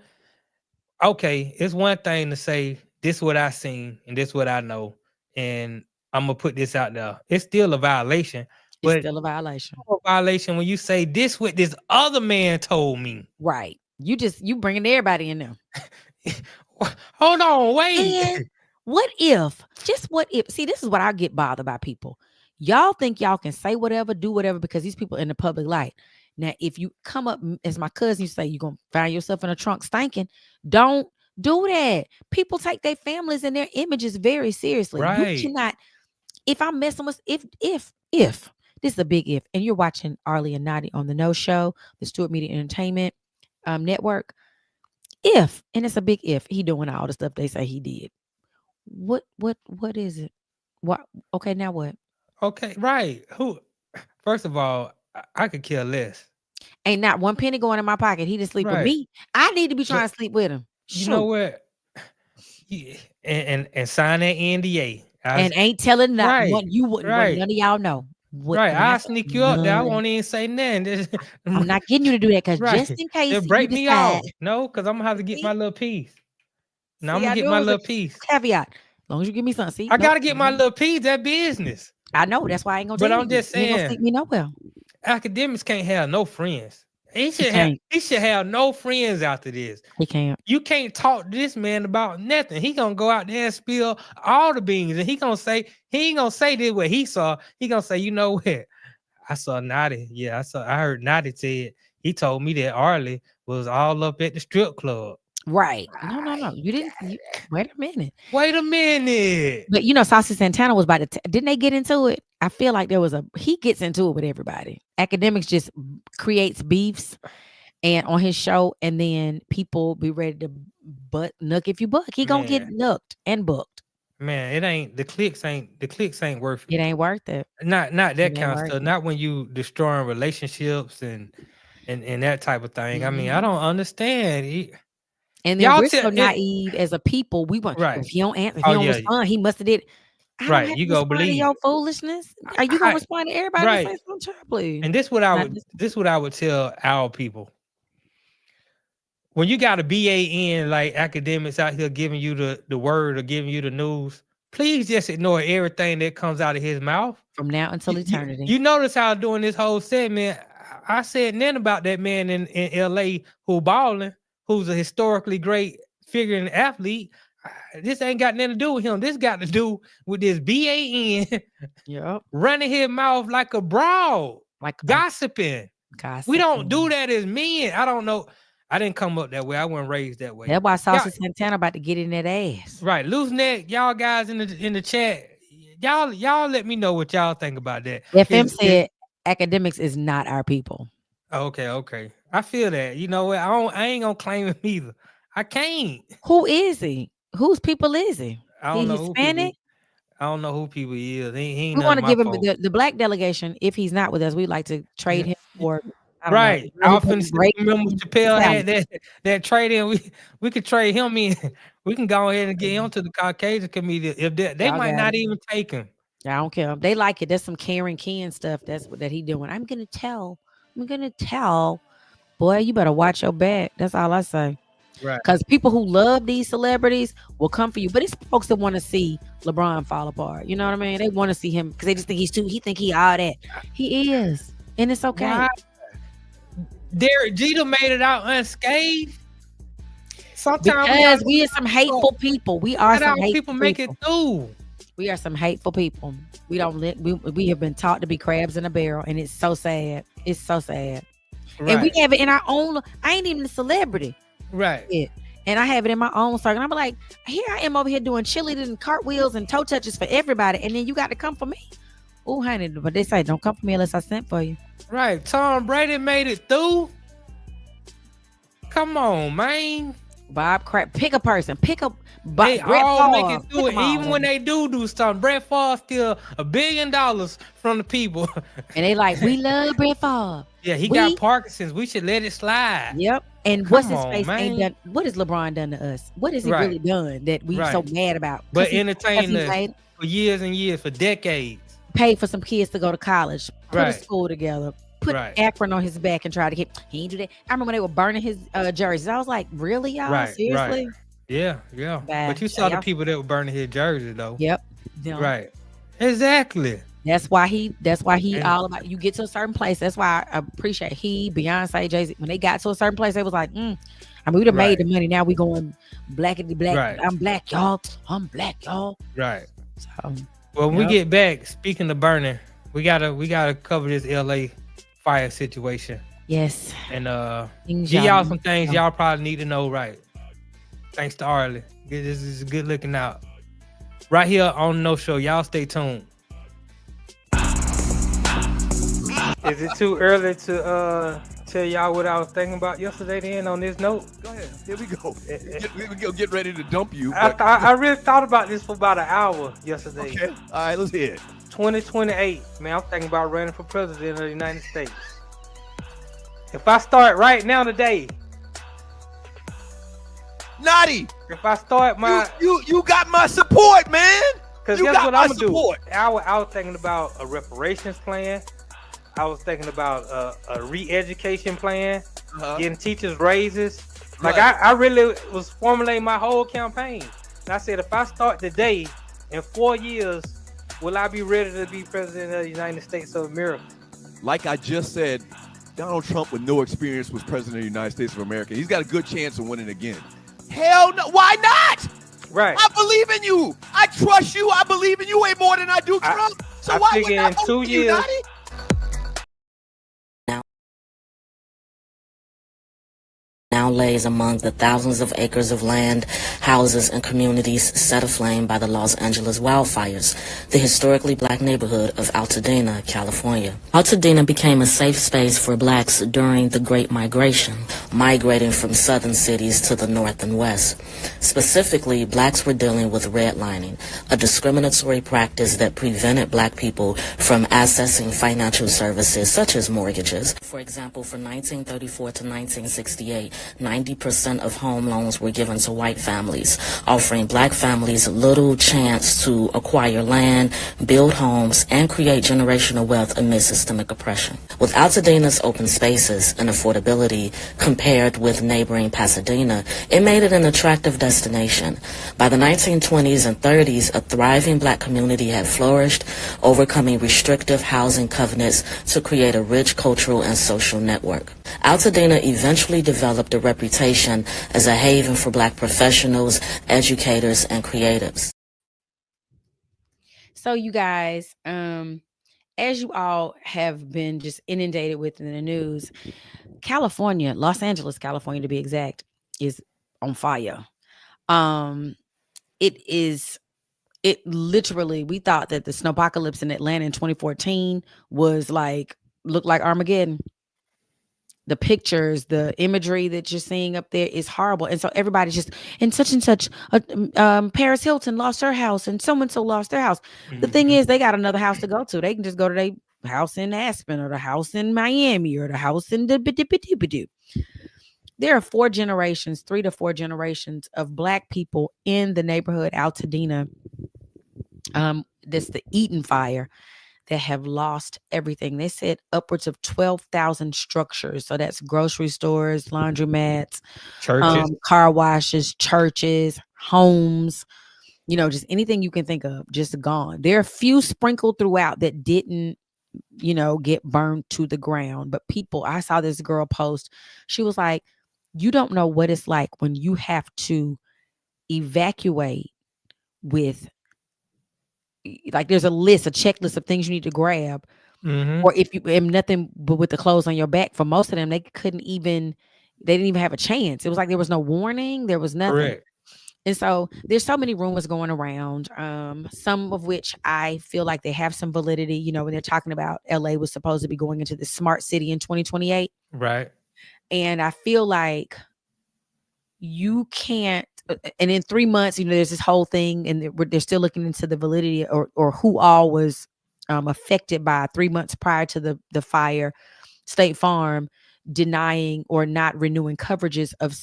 okay, it's one thing to say this what I seen and this what I know, and I'm gonna put this out there. It's still a violation, It's but still a violation. a violation when you say this what this other man told me. Right. You bringing everybody in there. Hold on, wait. And what if, see, this is what I get bothered by people. Y'all think y'all can say whatever, do whatever because these people in the public light. Now, if you come up, as my cousin used to say, you're going to find yourself in a trunk stinking, don't do that. People take their families and their images very seriously. Right. You cannot, if I'm messing with, if, this is a big if, and you're watching Arle and Notty on the No Show, the Stewart Media Entertainment Network, if, and it's a big if, he doing all the stuff they say he did. What is it? What? Okay, now what? Okay, right. Who? First of all, I could care less. Ain't not one penny going in my pocket. He didn't sleep with Right. me. I need to be trying to sleep with him. You know what? And sign that NDA. And ain't telling that Right, what you wouldn't. right. What none of y'all know. Right, I'll sneak you up there. I won't even say nothing. I'm not getting you to do that because Right. just in case They'll break you me decide, off. No, because I'm gonna have to get See? my little piece. Now See, I'm gonna I get knew my it was a little piece. caveat. As long as you give me something. See, I nope. gotta get my little piece. That business. I know. That's why I ain't gonna But tell I'm you. just You ain't gonna saying, sneak me nowhere. Academics can't have no friends. He can't. should have no friends after this. He can't. You can't talk to this man about nothing. He gonna go out there and spill all the beans, and he ain't gonna say this what he saw. He gonna say, you know what? I saw Notty. Yeah, I heard Notty say it. He told me that Arle was all up at the strip club. Right. No. You didn't. Wait a minute. Wait a minute. But Saucy Santana was about to. Didn't they get into it? I feel like he gets into it with everybody. Academics just creates beefs, and on his show, and then people be ready to nuck if you buck. He gonna get nucked and booked. Man, it ain't the clicks ain't worth it. It ain't worth it. Not that kind of stuff. Not when you destroying relationships and that type of thing. I mean, I don't understand. And then we're so naive as a people. We want if he don't answer, if he don't respond, he must have did. I don't Right. have You to go respond to believe. your foolishness. Are you gonna I, respond to everybody? right. Say something, child, please. And this what I Not would this. this what I would tell our people. When you got a BAN like academics out here giving you the word or giving you the news, please just ignore everything that comes out of his mouth. From now until eternity. You notice how during this whole segment, I said nothing about that man in LA who balling, who's a historically great figure and athlete. This ain't got nothing to do with him. This got to do with this BAN Yep. running his mouth like a broad, Like gossiping. gossip. We don't do that as men. I don't know. I didn't come up that way. I wasn't raised that way. That's why Saucy Santana about to get in that ass. Right. Loose neck, y'all guys in the chat. Y'all let me know what y'all think about that. FM said academics is not our people. Okay. I feel that. You know what? I ain't gonna claim him either. I can't. Who is he? Whose people is he? I don't know Hispanic? I don't know who people he is. He ain't We want to give him fault. the black delegation. If he's not with us, we'd like to trade him for. Right. I often remember Chappelle had that trade in. We could trade him in. We can go ahead and get him to the Caucasian committee. If they might not even take him. I don't care. They like it. There's some Karen Ken stuff that he doing. I'm gonna tell. Boy, you better watch your back. That's all I say. Right. Because people who love these celebrities will come for you. But it's folks that want to see LeBron fall apart. You know what I mean? They want to see him because they just think he think he all that. He is. And it's okay. Why? Derek Jeter made it out unscathed. Sometimes because we are some hateful people. We are some hateful people. Make it through. We are some hateful people. We don't we have been taught to be crabs in a barrel, and it's so sad. It's so sad. Right. And we have it in our own. I ain't even a celebrity. Right. Yeah. And I have it in my own circle. I'm like, here I am over here doing cheerleading and cartwheels and toe touches for everybody, and then you got to come for me. Oh, honey, but they say don't come for me unless I sent for you. Right. Tom Brady made it through. Come on, man. Bob Crap, pick a person. Pick up. They all make it through it. Even when they do something. Brett Favre still $1 billion from the people. And they like, we love Brett Favre. Yeah, he got Parkinson's. We should let it slide. Yep. And what's his face ain't done? What has LeBron done to us? What has he really done that we so mad about? But entertained us for years and years, for decades. Paid for some kids to go to college, put a school together, put Akron on his back and try to get. He ain't do that. I remember when they were burning his jerseys. I was like, really, y'all? Seriously? Yeah. Bad. But you saw the people that were burning his jersey, though. Yep. Right. Exactly. That's why he all about. You get to a certain place. That's why I appreciate Beyonce, Jay-Z. When they got to a certain place, they was like, I mean, we'd have made the money. Now we going blackity black. Right. I'm black, y'all. I'm black, y'all. Right. So, well, when we get back, speaking of burning, we gotta cover this LA fire situation. Yes. And give y'all some things y'all probably need to know. Right. Thanks to Arle. This is good looking out. Right here on No Show. Y'all stay tuned. Is it too early to tell y'all what I was thinking about yesterday then on this note? Go ahead. Here we go. We'll get ready to dump you. I really thought about this for about an hour yesterday. Okay. All right, let's hear it. 2028. Man, I'm thinking about running for president of the United States. If I start right now today. Notty! If I start my... You got my support, man! Because guess what I'm going to do? I was thinking about a reparations plan. I was thinking about a re-education plan, getting teachers raises. Like I really was formulating my whole campaign. And I said, if I start today, in 4 years, will I be ready to be president of the United States of America? Like I just said, Donald Trump with no experience was president of the United States of America. He's got a good chance of winning again. Hell no, why not? Right. I believe in you. I trust you. I believe in you way more than I do Trump. So why would I vote for you, Notty? Now lays among the thousands of acres of land, houses, and communities set aflame by the Los Angeles wildfires, the historically black neighborhood of Altadena, California. Altadena became a safe space for blacks during the Great Migration, migrating from southern cities to the north and west. Specifically, blacks were dealing with redlining, a discriminatory practice that prevented black people from accessing financial services such as mortgages. For example, from 1934 to 1968, 90% of home loans were given to white families, offering black families little chance to acquire land, build homes, and create generational wealth amid systemic oppression. With Altadena's open spaces and affordability compared with neighboring Pasadena, it made it an attractive destination. By the 1920s and 30s, a thriving black community had flourished, overcoming restrictive housing covenants to create a rich cultural and social network. Altadena eventually developed a reputation as a haven for black professionals, educators, and creatives. So you guys, as you all have been just inundated with in the news, California, Los Angeles, California to be exact, is on fire. It literally, we thought that the snowpocalypse in Atlanta in 2014 was looked like Armageddon. The pictures, the imagery that you're seeing up there is horrible. And so everybody's just, and such, Paris Hilton lost her house and so lost their house. The thing is, they got another house to go to. They can just go to their house in Aspen or the house in Miami or the house in the. There are 3 to 4 generations of black people in the neighborhood Altadena. That's the Eaton fire, that have lost everything. They said upwards of 12,000 structures. So that's grocery stores, laundromats, Churches. car washes, churches, homes, just anything you can think of, just gone. There are a few sprinkled throughout that didn't, get burned to the ground. But I saw this girl post. She was like, you don't know what it's like when you have to evacuate with, like, there's a checklist of things you need to grab. Or if you have nothing but with the clothes on your back. For most of them, they didn't even have a chance. It was like there was no warning, there was nothing. Correct. And so there's so many rumors going around, some of which I feel like they have some validity. When they're talking about LA was supposed to be going into the smart city in 2028. Right. And I feel like you can't, and in 3 months, there's this whole thing, and they're still looking into the validity or who all was affected by 3 months prior to the fire. State Farm denying or not renewing coverages of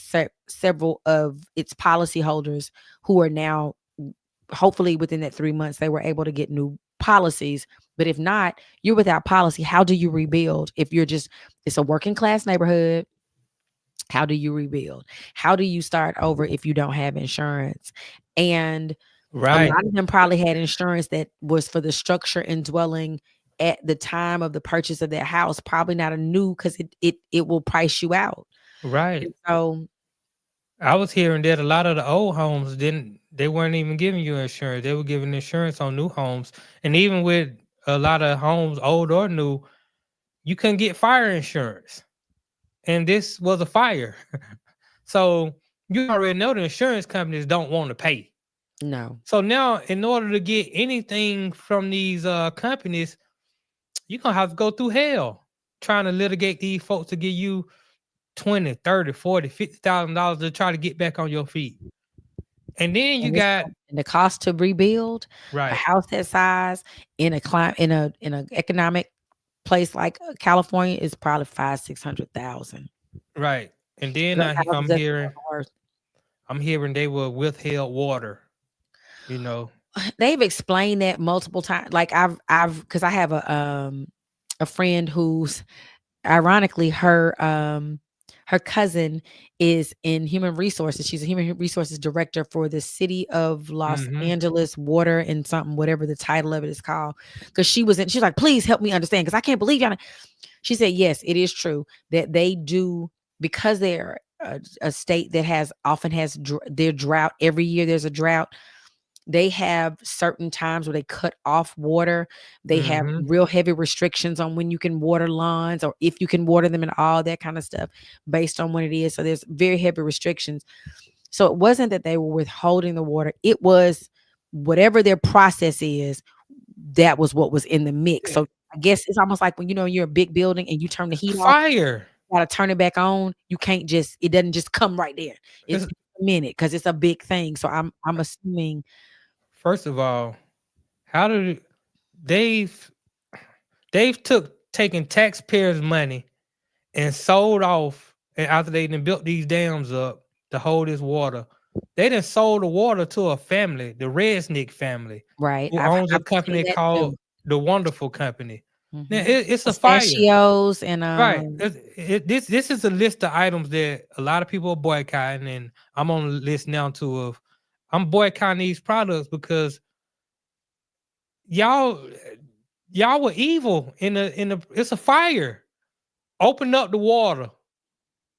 several of its policyholders who are now, hopefully within that 3 months, they were able to get new policies. But if not, you're without policy. How do you rebuild? If it's a working class neighborhood, how do you rebuild? How do you start over if you don't have insurance? And right, a lot of them probably had insurance that was for the structure and dwelling at the time of the purchase of their house. Probably not a new, because it will price you out. right. And so I was hearing that a lot of the old homes they weren't even giving you insurance. They were giving insurance on new homes. And even with a lot of homes, old or new, you couldn't get fire insurance. And this was a fire. So you already know the insurance companies don't want to pay. no. So now, in order to get anything from these companies, you're going to have to go through hell trying to litigate these folks to give you $20, $30, $40, $50,000 to try to get back on your feet. And then you got the cost to rebuild a right, house that size in an economic place like California is probably $500,000-$600,000. right. And then Those houses I'm that's hearing worth. they will withheld water. They've explained that multiple times. Like I've because I have a friend who's, ironically, her cousin is in human resources. She's a human resources director for the city of Los Angeles Water and something, whatever the title of it is called. Because she's like, please help me understand, because I can't believe y'all. She said, yes, it is true that they do, because they're a state that often has their drought. Every year there's a drought. They have certain times where they cut off water. They have real heavy restrictions on when you can water lawns or if you can water them and all that kind of stuff based on what it is. So there's very heavy restrictions. So it wasn't that they were withholding the water. It was whatever their process is, that was what was in the mix. So I guess it's almost like when, you're a big building and you turn the heat off, fire. you gotta turn it back on. You can't it doesn't just come right there. It's a minute, because it's a big thing. So I'm assuming. First of all, how did they've taken taxpayers' money and sold off and after they done built these dams up to hold this water, they done sold the water to a family, the Resnick family, Right. who I've owns a I've seen company that called too. the Wonderful Company. Now Hmm. it's a fire. Pistachios and Right. This is a list of items that a lot of people are boycotting, and I'm on the list now too. Of I'm boycotting these products because y'all y'all were evil in the. It's a fire. Open up the water.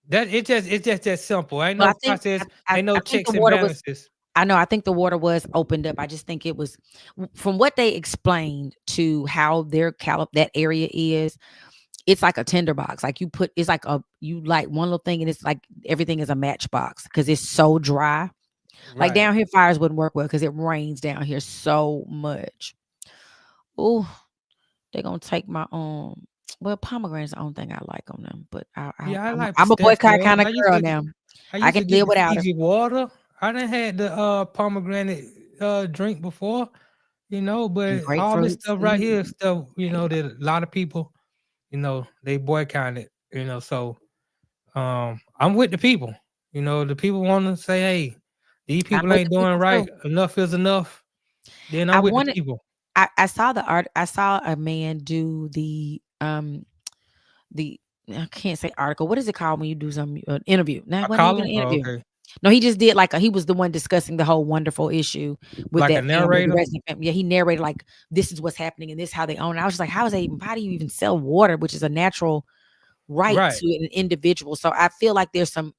That it's just that simple. Ain't well, no process. Ain't no I think the checks and water was. balances. I know. I think the water was opened up. I just think it was from what they explained to how their that area is. It's like a tinderbox. Like you put, it's like you light one little thing, and it's like everything is a matchbox because it's so dry. Like Right. down here, fires wouldn't work well because it rains down here so much. Oh, they're gonna take my well, pomegranate's the only thing I like on them, but Yeah, I like I'm a boycott pistachios. kind of girl now. I I used to can get live the without it. Fiji water. I done had the pomegranate drink before, And but all this grapefruits. stuff right here is stuff, that a lot of people, they boycott it, so I'm with the people. The people want to say, hey, these I'm people with ain't the doing people right. too. Enough is enough. Then I I'm with the wanted. people. I saw the art. I saw a man do the I can't say article. What is it called when you do some interview? Now, A it wasn't even an column? Oh, interview. okay. No, he just did he was the one discussing the whole wonderful issue with Like a that family, the narrator? resident family. Yeah, he narrated like this is what's happening and this how they own it. I was just like, how is they even? How do you even sell water, which is a natural right Right. to an individual? So I feel like there's some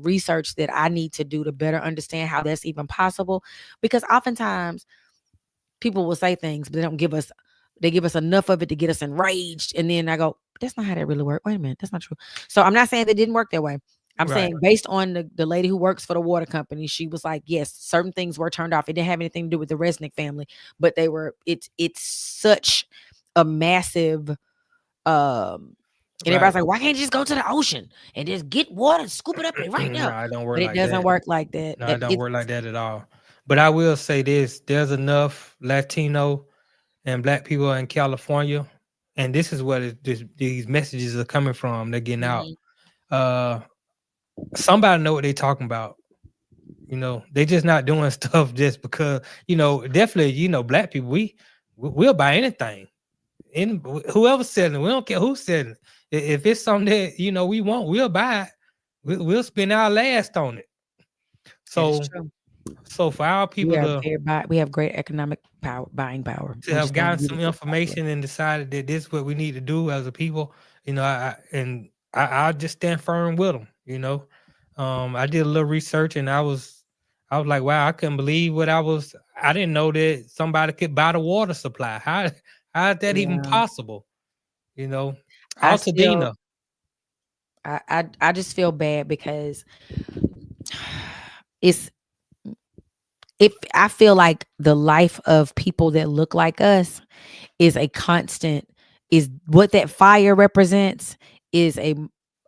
research that I need to do to better understand how that's even possible, because oftentimes people will say things, but they give us enough of it to get us enraged. And then I go, that's not how that really worked. Wait a minute, that's not true. So I'm not saying that didn't work that way. I'm Right. saying based on the lady who works for the water company, she was like, yes, certain things were turned off. It didn't have anything to do with the Resnick family, but it's such a massive and Right. everybody's like, why can't you just go to the ocean and just get water and scoop it up and right No, now? it don't work But it like doesn't that. work like that. No, it don't work like that at all. But I will say this: there's enough Latino and Black people in California, and this is what these messages are coming from. They're getting out. Mhm. Uh, Somebody know what they're talking about. They just not doing stuff just because. Definitely. Black people, we'll buy anything. Whoever's selling, it, we don't care who's selling. If it's something that we want, we'll buy it. We'll spend our last on it. That is So, true. for our people to We have great economic power, buying power. We have just got to gotten use it some responsibly. information and decided that this is what we need to do as a people, I just stand firm with them. I did a little research and I was like, wow, I couldn't believe what I didn't know that somebody could buy the water supply. How is that even Yeah, possible? You know, I still, Altadena, I just feel bad because it's if I feel like the life of people that look like us is a constant, is what that fire represents is a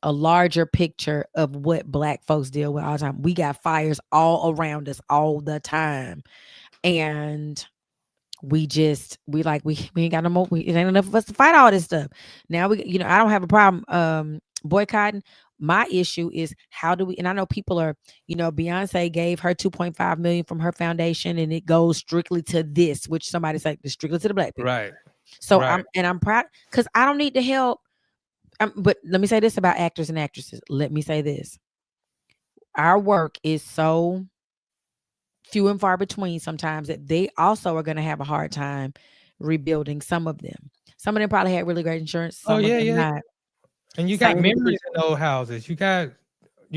larger picture of what Black folks deal with all the time. We got fires all around us all the time, and we ain't got no more. It ain't enough of us to fight all this stuff. Now I don't have a problem boycotting. My issue is how do we, and I know people are, Beyonce gave her 2.5 million from her foundation and it goes strictly to this, which somebody's like strictly to the Black people. right, So right. I'm proud because I don't need the help. But let me say this about actors and actresses. Let me say this. Our work is so few and far between sometimes that they also are going to have a hard time rebuilding some of them. Some of them probably had really great insurance, Oh some of yeah, them yeah. not. And you got Same with memories in people. those houses. You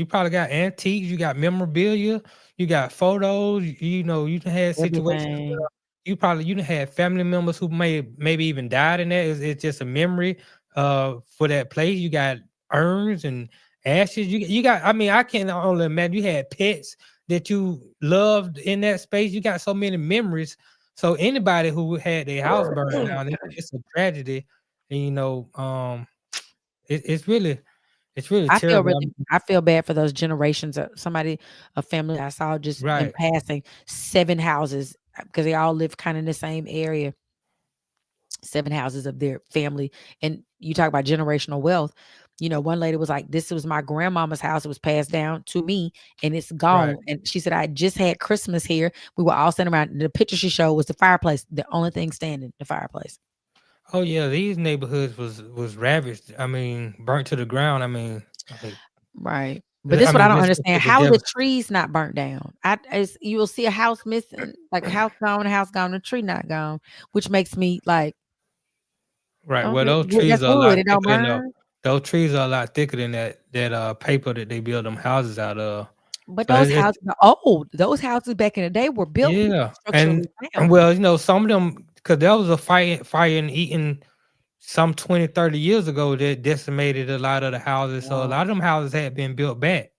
probably got antiques, you got memorabilia, you got photos, you can have situations Everything. where you done had family members who maybe even died in there. It's just a memory for that place. You got urns and ashes. You got, I mean, I can only imagine you had pets that you loved in that space. You got so many memories. So anybody who had their house burned down, it's a tragedy. And it's really terrible. I feel bad for those generations of a family I saw just in Right. passing, 7 houses because they all live kind of in the same area. 7 houses of their family, and you talk about generational wealth. You know, one lady was like, this was my grandmama's house. It was passed down to me and it's gone. Right. And she said, I just had Christmas here. We were all sitting around. The picture she showed was the fireplace. The only thing standing, the fireplace. Oh yeah, these neighborhoods was ravaged. I mean, burnt to the ground. Right. But this I is what I mean, don't just understand. the How are the devastation. trees not burnt down? You will see a house missing, like a house gone, a tree not gone, which makes me like, Right. Well, okay, those that's trees are a wood. lot It don't thicker than burn. those trees are a lot thicker than that paper that they build them houses out of. But So those it's houses are old. Those houses back in the day were built yeah, and structurally sound. well, some of them because there was a fire and eating some 20, 30 years ago that decimated a lot of the houses. So a Wow. lot of them houses had been built back,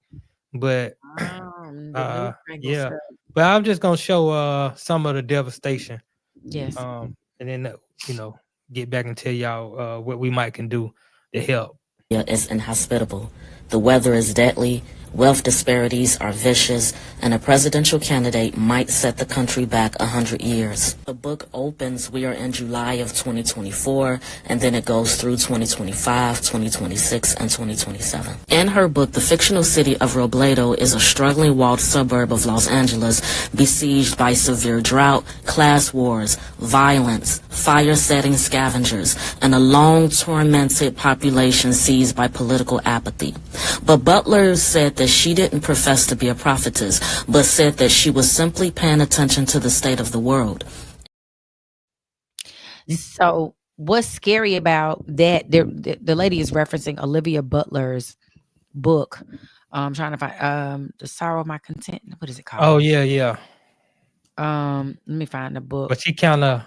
but The new fangled yeah. stuff. But I'm just gonna show some of the devastation, Yes. and then get back and tell y'all what we might can do to help. Is inhospitable. The weather is deadly, wealth disparities are vicious, and a presidential candidate might set the country back 100 years. The book opens, we are in July of 2024, and then it goes through 2025, 2026, and 2027. In her book, the fictional city of Robledo is a struggling walled suburb of Los Angeles, besieged by severe drought, class wars, violence, fire-setting scavengers, and a long tormented population seized by political apathy. But Butler said that she didn't profess to be a prophetess, but said that she was simply paying attention to the state of the world. So what's scary about that? The lady is referencing Olivia Butler's book. I'm trying to find The Sorrow of My Content. What is it called? Oh yeah. Let me find the book. But she kind of.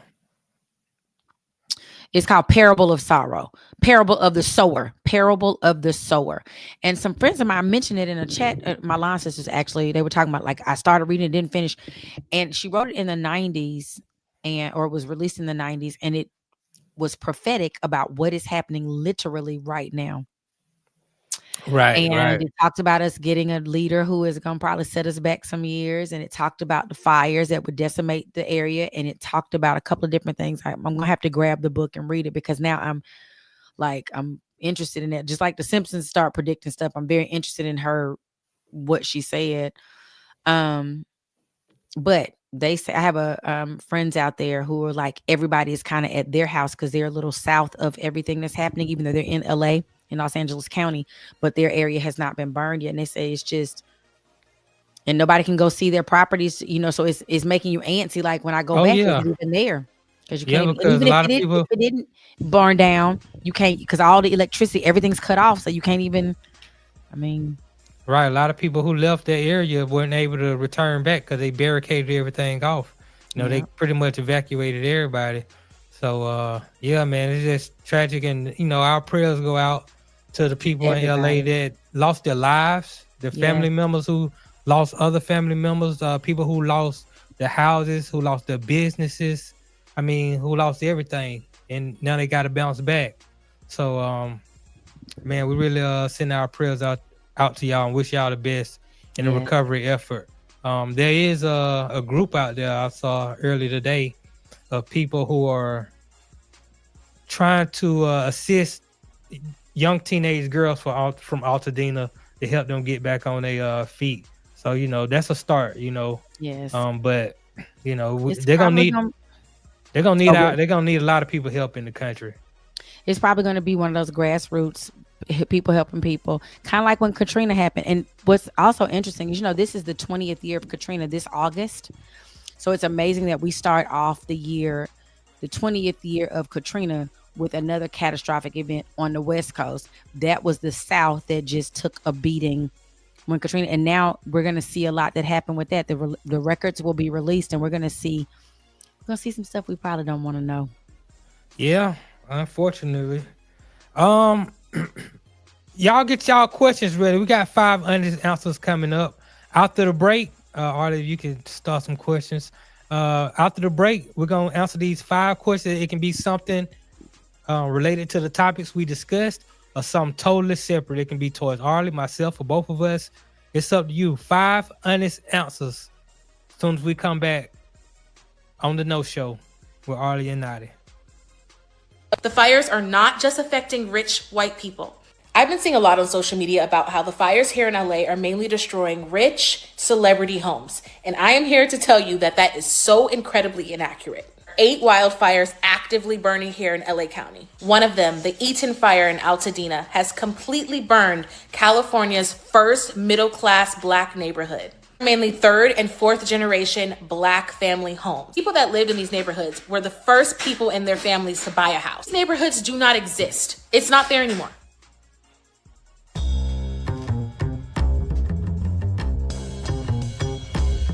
It's called Parable of Sorrow, Parable of the Sower, Parable of the Sower. And some friends of mine mentioned it in a chat. My line sisters, actually, they were talking about, like, I started reading it, didn't finish. And she wrote it in the 90s or it was released in the 90s. And it was prophetic about what is happening literally right now. Right. It talked about us getting a leader who is going to probably set us back some years. And it talked about the fires that would decimate the area. And it talked about a couple of different things. I'm going to have to grab the book and read it because now I'm interested in that. Just like the Simpsons start predicting stuff, I'm very interested in what she said. But they say, I have friends out there who are like, everybody is kind of at their house because they're a little south of everything that's happening, even though they're in LA. In Los Angeles County, but their area has not been burned yet. And they say it's just, and nobody can go see their properties, so it's making you antsy. Like when I go back, yeah. it's even there. Because you Yeah, can't, because even a lot of if people. it didn't burn down, you can't, because all the electricity, everything's cut off. So you can't even, Right. A lot of people who left that area weren't able to return back because they barricaded everything off. They pretty much evacuated everybody. So, yeah, man, it's just tragic. And, our prayers go out to the people in LA that lost their lives, the family members who lost other family members, people who lost their houses, who lost their businesses. Who lost everything. And now they got to bounce back. So, man, we really send our prayers out to y'all and wish y'all the best in the recovery effort. There is a group out there I saw earlier today of people who are trying to assist young teenage girls from Altadena to help them get back on their feet. So that's a start. Yes. But they're gonna need a lot of people help in the country. It's probably going to be one of those grassroots people helping people, kind of like when Katrina happened. And what's also interesting is, this is the 20th year of Katrina this August. So it's amazing that we start off the 20th year of Katrina with another catastrophic event on the West Coast. That was the South that just took a beating when Katrina, and now we're going to see a lot that happened with that. The records will be released, and we're going to see some stuff we probably don't want to know. Yeah, unfortunately. Y'all get y'all questions ready. We got 5 honest answers coming up after the break. Arle, you can start some questions. After the break, we're gonna answer these 5 questions. It can be something related to the topics we discussed, or something totally separate. It can be towards Arle, myself, or both of us. It's up to you. 5 honest answers. As soon as we come back on the No Show with Arle and Notty. The fires are not just affecting rich white people. I've been seeing a lot on social media about how the fires here in LA are mainly destroying rich celebrity homes. And I am here to tell you that that is so incredibly inaccurate. 8 wildfires actively burning here in LA County. One of them, the Eaton Fire in Altadena, has completely burned California's first middle-class Black neighborhood. Mainly third and fourth generation Black family homes. People that lived in these neighborhoods were the first people in their families to buy a house. These neighborhoods do not exist. It's not there anymore.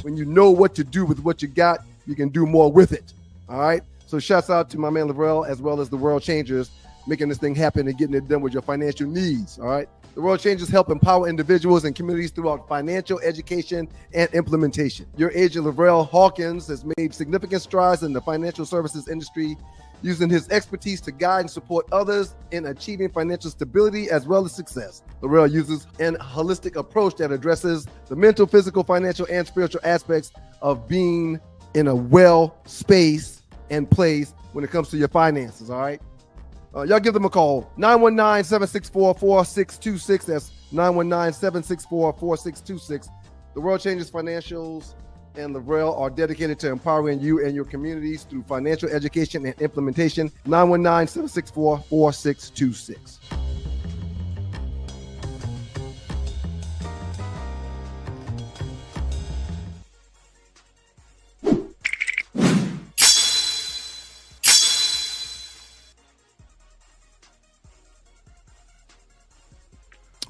When you know what to do with what you got, you can do more with it. All right. So shouts out to my man Lavrell, as well as the World Changers, making this thing happen and getting it done with your financial needs. All right. The World Changers help empower individuals and communities throughout financial education and implementation. Your agent Lavrell Hawkins has made significant strides in the financial services industry, using his expertise to guide and support others in achieving financial stability as well as success. Lavrell uses an holistic approach that addresses the mental, physical, financial, and spiritual aspects of being in a well space and place when it comes to your finances, all right? Y'all give them a call, 919-764-4626. That's 919-764-4626. The World Changes Financials and Lavrell are dedicated to empowering you and your communities through financial education and implementation. 919-764-4626.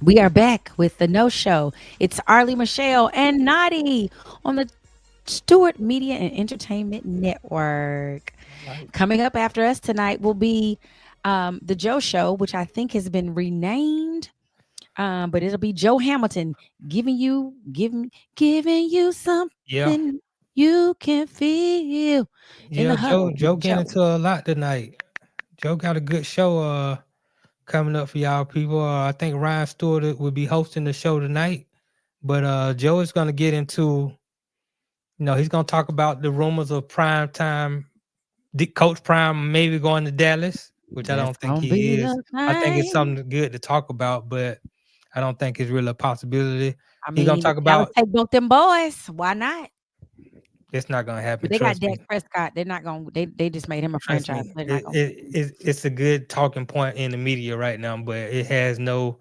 We are back with the No Show. It's Arle, Michelle, and Notty on the Stewart Media and Entertainment Network. Right. Coming up after us tonight will be the Joe Show, which I think has been renamed, but it'll be Joe Hamilton giving you something you can feel. Yeah, Joe getting into a lot tonight. Joe got a good show coming up for y'all people. I think Ryan Stewart will be hosting the show tonight, but Joe is going to get into, he's going to talk about the rumors of Prime Time, Coach Prime maybe going to Dallas, which I don't think he is. I think it's something good to talk about, but I don't think it's really a possibility. He's going to talk about take both them boys. Why not? It's not going to happen. They got Dak Prescott. They're not going. They just made him a franchise. It's a good talking point in the media right now, but it has no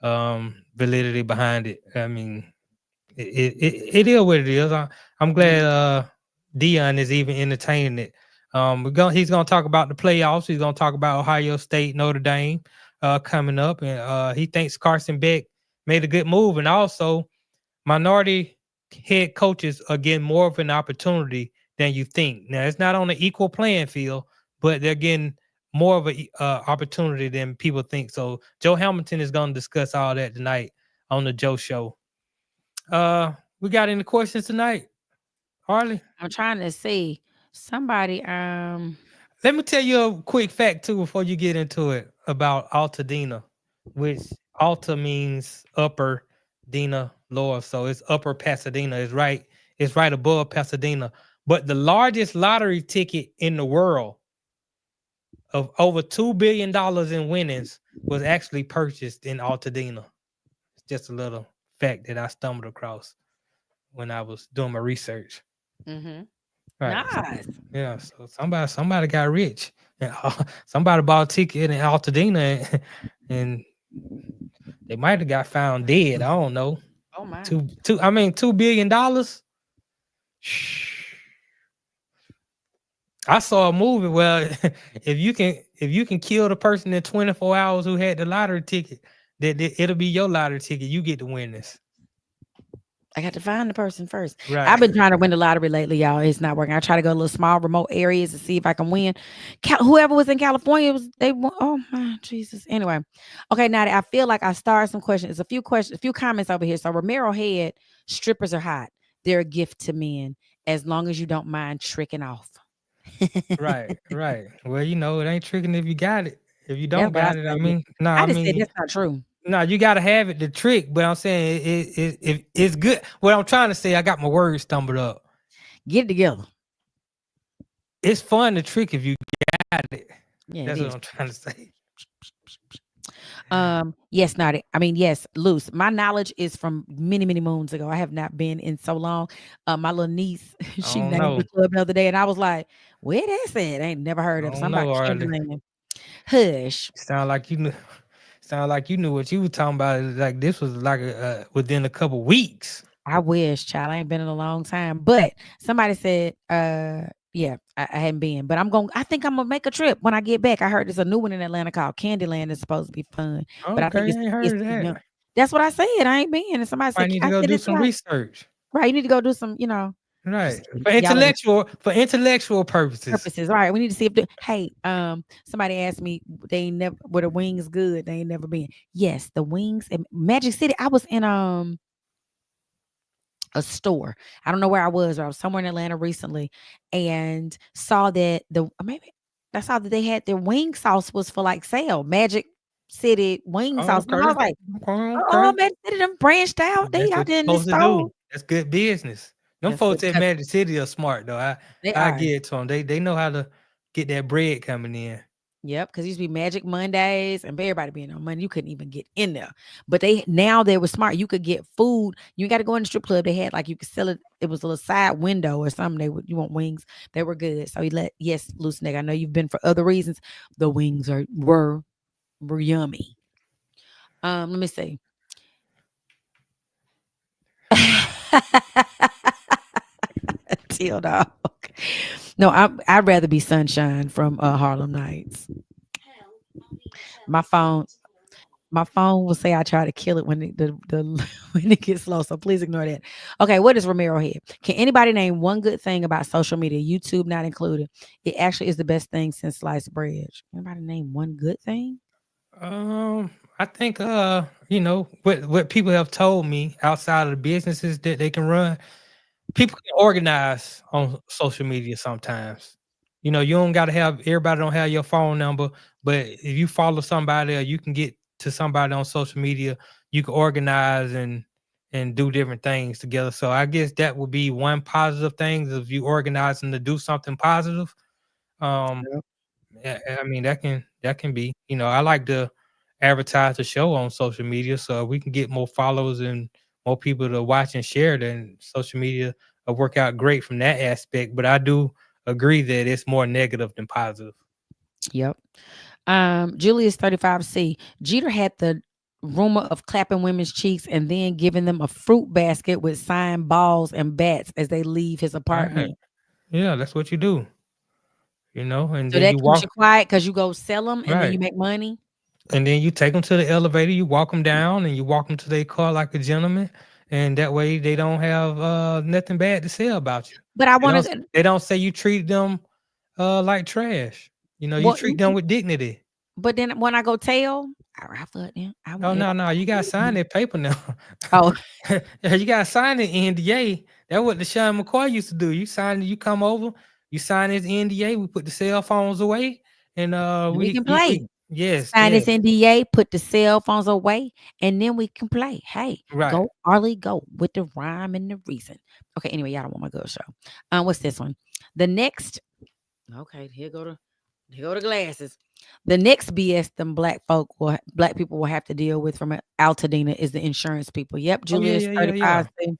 validity behind it. I mean, it is what it is. I'm glad Dion is even entertaining it. He's going to talk about the playoffs. He's going to talk about Ohio State, Notre Dame coming up, and he thinks Carson Beck made a good move, and also minority head coaches are getting more of an opportunity than you think. Now, it's not on an equal playing field, but they're getting more of an opportunity than people think. So Joe Hamilton is going to discuss all that tonight on the Joe Show. We got any questions tonight, Arle? I'm trying to see somebody. Let me tell you a quick fact too before you get into it about Altadena, which Alta means upper, Dena lower, so it's Upper Pasadena. It's right above Pasadena. But the largest lottery ticket in the world of over $2 billion in winnings was actually purchased in Altadena. It's just a little fact that I stumbled across when I was doing my research. Mm-hmm. Right. Nice. Yeah. So somebody got rich. And somebody bought a ticket in Altadena and they might have got found dead. I don't know. Oh my. $2 billion. I saw a movie where if you can kill the person in 24 hours who had the lottery ticket, that it'll be your lottery ticket. You get to win this. I got to find the person first. Right. I've been trying to win the lottery lately, y'all. It's not working. I try to go to little small remote areas to see if I can win. Whoever was in California oh my Jesus. Anyway, okay. Now I feel like I started some questions. A few comments over here. So Romero Head, strippers are hot. They're a gift to men as long as you don't mind tricking off. Right. Well, it ain't tricking if you got it. If you don't got it, I said that's not true. No, you gotta have it to trick, but I'm saying it's good. What I'm trying to say, I got my words stumbled up. Get it together. It's fun to trick if you got it. Yeah, that's what I'm trying to say. Yes, not it. I mean, yes, loose. My knowledge is from many, many moons ago. I have not been in so long. My little niece, I she don't named the know. club the other day, and I was like, "Where that's at?" I ain't never heard I of it. don't Something about know, Arlie. Candyland. Hush. Sound like you knew. Sound like you knew what you were talking about. Like this was like within a couple weeks. I wish, child. I ain't been in a long time. But somebody said, yeah, I hadn't been. But I think I'm gonna make a trip when I get back. I heard there's a new one in Atlanta called Candyland. It's supposed to be fun. But I Okay, think I ain't it's heard of too young. that. That's what I said. I ain't been. And somebody I said, need to I go said do it's some like, research. right, you need to go do some, Right. just For y'all in intellectual purposes. purposes. All right, we need to see if hey, somebody asked me they ain't never were the wings good. They ain't never been. Yes, the wings in Magic City. I was in a store. I don't know where I was, but I was somewhere in Atlanta recently and saw that maybe I saw that they had their wing sauce was for like sale. Magic City wing sauce. And I Okay. was like, Okay, oh, okay. Magic City them branched out. They That's out what you're there in this supposed to do. store. That's good business. Them That's good folks at because Magic City are smart though. they I are. get it to them. They know how to get that bread coming in. Yep, because used to be Magic Mondays and everybody being on Monday, you couldn't even get in there. But they were smart. You could get food. You got to go in the strip club. They had like you could sell it. It was a little side window or something. You want wings. They were good. So yes, loose neck. I know you've been for other reasons. The wings were yummy. Let me see. Teal dog. No, I'd rather be Sunshine from Harlem Nights. My phone. My phone will say I try to kill it when the when it gets slow. So please ignore that. Okay, what is Ramiro here? Can anybody name one good thing about social media? YouTube not included. It actually is the best thing since sliced bread. Anybody name one good thing? I think what people have told me outside of the businesses that they can run, people can organize on social media sometimes. You don't gotta have everybody don't have your phone number, but if you follow somebody or you can get to somebody on social media, you can organize and do different things together. So I guess that would be one positive thing if you organizing to do something positive. Um, Yeah. yeah, I mean that can be. I like to advertise the show on social media so we can get more followers and more people to watch and share. Then social media will work out great from that aspect. But I do agree that it's more negative than positive. Yep. Julius 35C. Jeter had the rumor of clapping women's cheeks and then giving them a fruit basket with signed balls and bats as they leave his Right? apartment. Yeah, that's what you do. And So then that you keeps walk you quiet because you go sell them and then you right. make money. And then you take them to the elevator, you walk them down, and you walk them to their car like a gentleman, and that way they don't have nothing bad to say about you. But I They want don't to. they don't say you treat them like trash. You What? treat them with dignity. But then when I go tell, I thought, yeah, I Oh want no, everybody. no, you gotta sign that paper now. Oh, Yeah, you gotta sign the NDA. That's what Deshaun McCoy used to do. You sign it, you come over, you sign his NDA, we put the cell phones away, and we we can we, play. we yes, Sign yes, this NDA, put the cell phones away, and then we can play. Hey, right. go, Arlie, go with the rhyme and the reason. Okay, anyway, y'all don't want my good show. What's this one? The next. Okay, here go the glasses. The next BS them black people will have to deal with from Altadena is the insurance people. Yep, Oh yeah, Julius yeah, yeah, 35. yeah.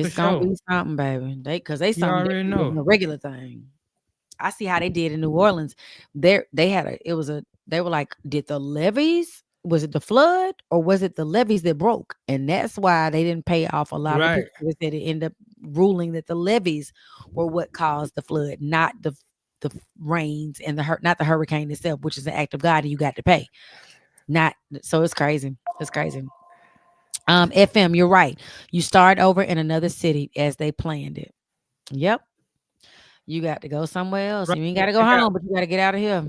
For It's gonna sure. be something, baby. Cause they You something already different than know. a regular thing. I see how they did in New Orleans. They had they were like, did the levees, was it the flood or was it the levees that broke? And that's why they didn't pay off a lot of the Right. people. They said it ended up ruling that the levees were what caused the flood, not the rains and not the hurricane itself, which is an act of God and you got to pay. Not so it's crazy. It's crazy. FM, you're right. You start over in another city as they planned it. Yep. You got to go somewhere else. Right. You ain't got to go They got home, but you got to get out of here.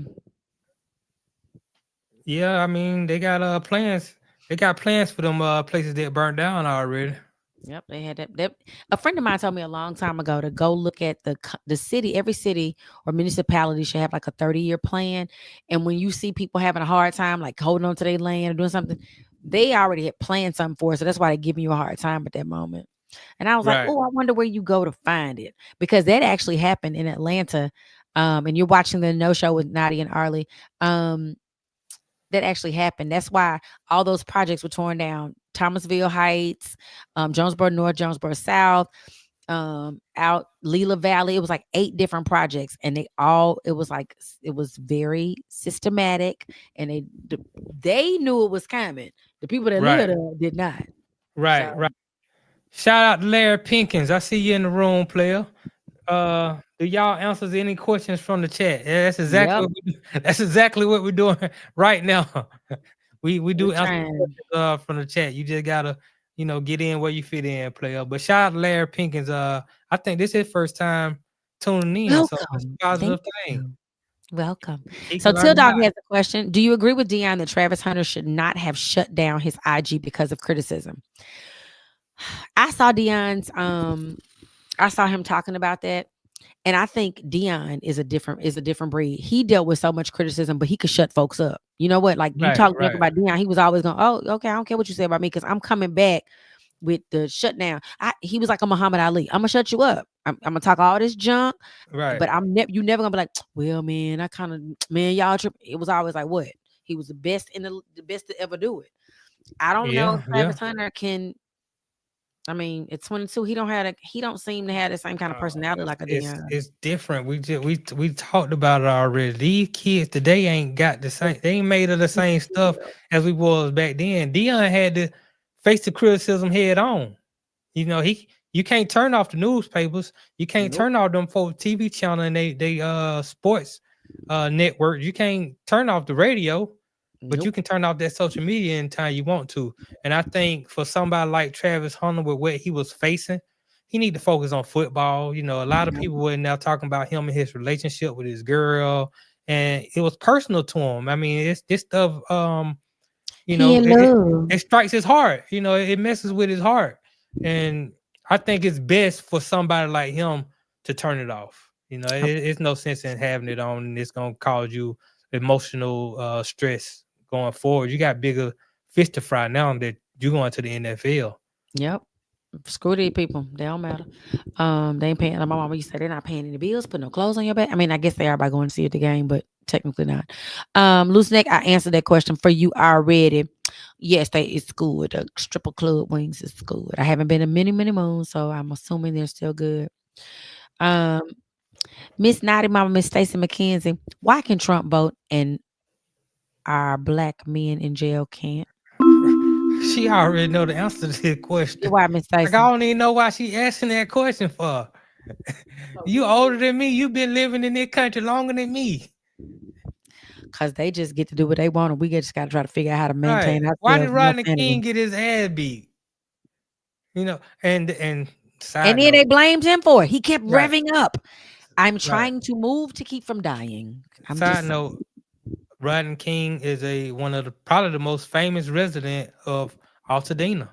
yeah, I mean they got plans. They got plans for them places that burnt down already. Yep, they had that. A friend of mine told me a long time ago to go look at the city. Every city or municipality should have like a 30-year plan. And when you see people having a hard time, like holding on to their land or doing something, they already had planned something for it. So that's why they're giving you a hard time at that moment. And I was like, Right. oh, I wonder where you go to find it because that actually happened in Atlanta. And you're watching the No Show with Notty and Arlie. Um, that actually happened. That's why all those projects were torn down. Thomasville Heights, Jonesboro North, Jonesboro South, out Leela Valley. It was like 8 different projects, and it was very systematic, and they knew it was coming. The people that Right. lived there did not. Right. So, Right. Shout out to Larry Pinkins. I see you in the room, player. Do y'all answer any questions from the chat? Yeah, that's exactly yep, what we do. That's exactly what we're doing right now. we we're do answer trying. questions from the chat. You just gotta, get in where you fit in, player. But shout out to Larry Pinkins. I think this is his first time tuning in, so it's Welcome. a positive Thank thing. you. Welcome. He So can learn Till a Dog lot. has a question. Do you agree with Dion that Travis Hunter should not have shut down his IG because of criticism? I saw I saw him talking about that. And I think Dion is a different breed. He dealt with so much criticism, but he could shut folks up. You know what? Like you Right, talk junk right. about Dion, he was always going, "Oh, okay, I don't care what you say about me because I'm coming back with the shutdown." He was like a Muhammad Ali. I'm gonna shut you up. I'm gonna talk all this junk, Right. but you never gonna be like, "Well, man, I kind of man, y'all trip." It was always like, "What?" He was the best the best to ever do it. I don't know if Yeah, yeah. Travis Hunter can. I mean, at 22, he don't seem to have the same kind of personality like a Dion. It's different. We talked about it already. These kids today ain't got the same. They ain't made of the same stuff as we was back then. Dion had to face the criticism head on. You can't turn off the newspapers. You can't Nope. turn off them for TV channel and they sports network. You can't turn off the radio, but you Nope. can turn off that social media anytime you want to. And I think for somebody like Travis Hunter with what he was facing, he need to focus on football. A lot of people were now talking about him and his relationship with his girl, and it was personal to him. I mean, it's this stuff. He in It love. it strikes his heart. It messes with his heart, and I think it's best for somebody like him to turn it off. It's no sense in having it on, and it's gonna cause you emotional stress going forward. You got bigger fish to fry now that you're going to the NFL. Yep. Screw these people. They don't matter. They ain't paying. Like my mama used to say they're not paying any bills, put no clothes on your back. I mean, I guess they are by going to see it the game, but technically not. Loose neck, I answered that question for you already. Yes, it's good. The stripper club wings is good. I haven't been in many, many moons, so I'm assuming they're still good. Um, Miss Naughty Mama, Miss Stacy McKenzie, why can Trump vote and our black men in jail can't? She already know the answer to this question. Why, Miss Like, I Stacy? don't even know why she asking that question for. You older than me. You been living in this country longer than me. Because they just get to do what they want, and we just got to try to figure out how to Right. maintain Why did ourselves. No Rodney sanity. King get his ass beat? And And side then they note, blamed him for it. He kept right, revving up. I'm right. trying to move to keep from dying. I'm Side just note, Rodney King is one of the probably the most famous resident of Altadena.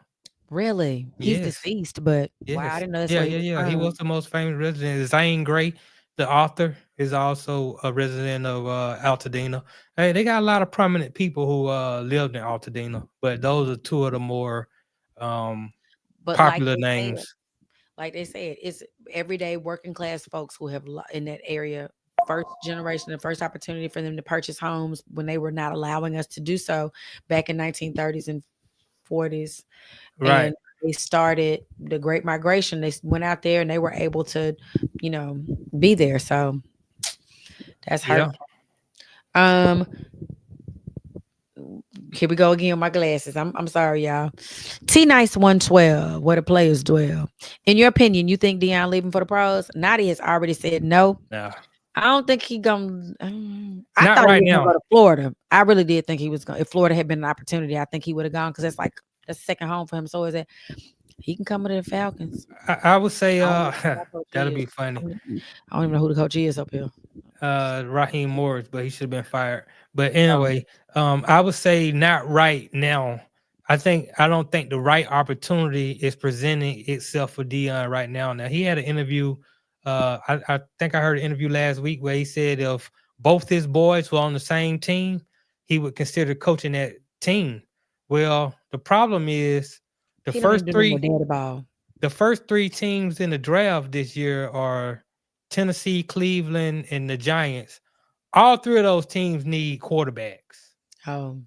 really. He's Yes. deceased, but wow, I Yes. didn't know that's Yeah, where he yeah, was yeah. He from. was the most famous resident. Zane Grey, the author, is also a resident of Altadena. Hey, they got a lot of prominent people who lived in Altadena, but those are two of the more But popular names. like they said, it's everyday working class folks who have in that area. First generation, the first opportunity for them to purchase homes when they were not allowing us to do so back in 1930s and 40s. Right. And they started the Great Migration. They went out there and they were able to, be there. So that's Yeah. hurtful. Here we go again with my glasses. I'm sorry, y'all. T Nice 112, where the players dwell. In your opinion, you think Dion leaving for the pros? Nadi has already said no. Nah. I don't think he gonna. I Not thought he right was gonna now. go to Florida. I really did think he was going. If Florida had been an opportunity, I think he would have gone because that's second home for him. So is it? He can come to the Falcons. I would say I don't know who that coach that'll is. be funny. I don't even know who the coach is up here. Raheem Morris, but he should have been fired. But Oh, anyway, I would say not right now. I don't think the right opportunity is presenting itself for Dion right now. Now he had an interview. I think I heard an interview last week where he said if both his boys were on the same team, he would consider coaching that team. Well, the problem is the he don't first even do no more three daddy ball. the first three teams in the draft this year are Tennessee, Cleveland, and the Giants. All three of those teams need quarterbacks. Oh,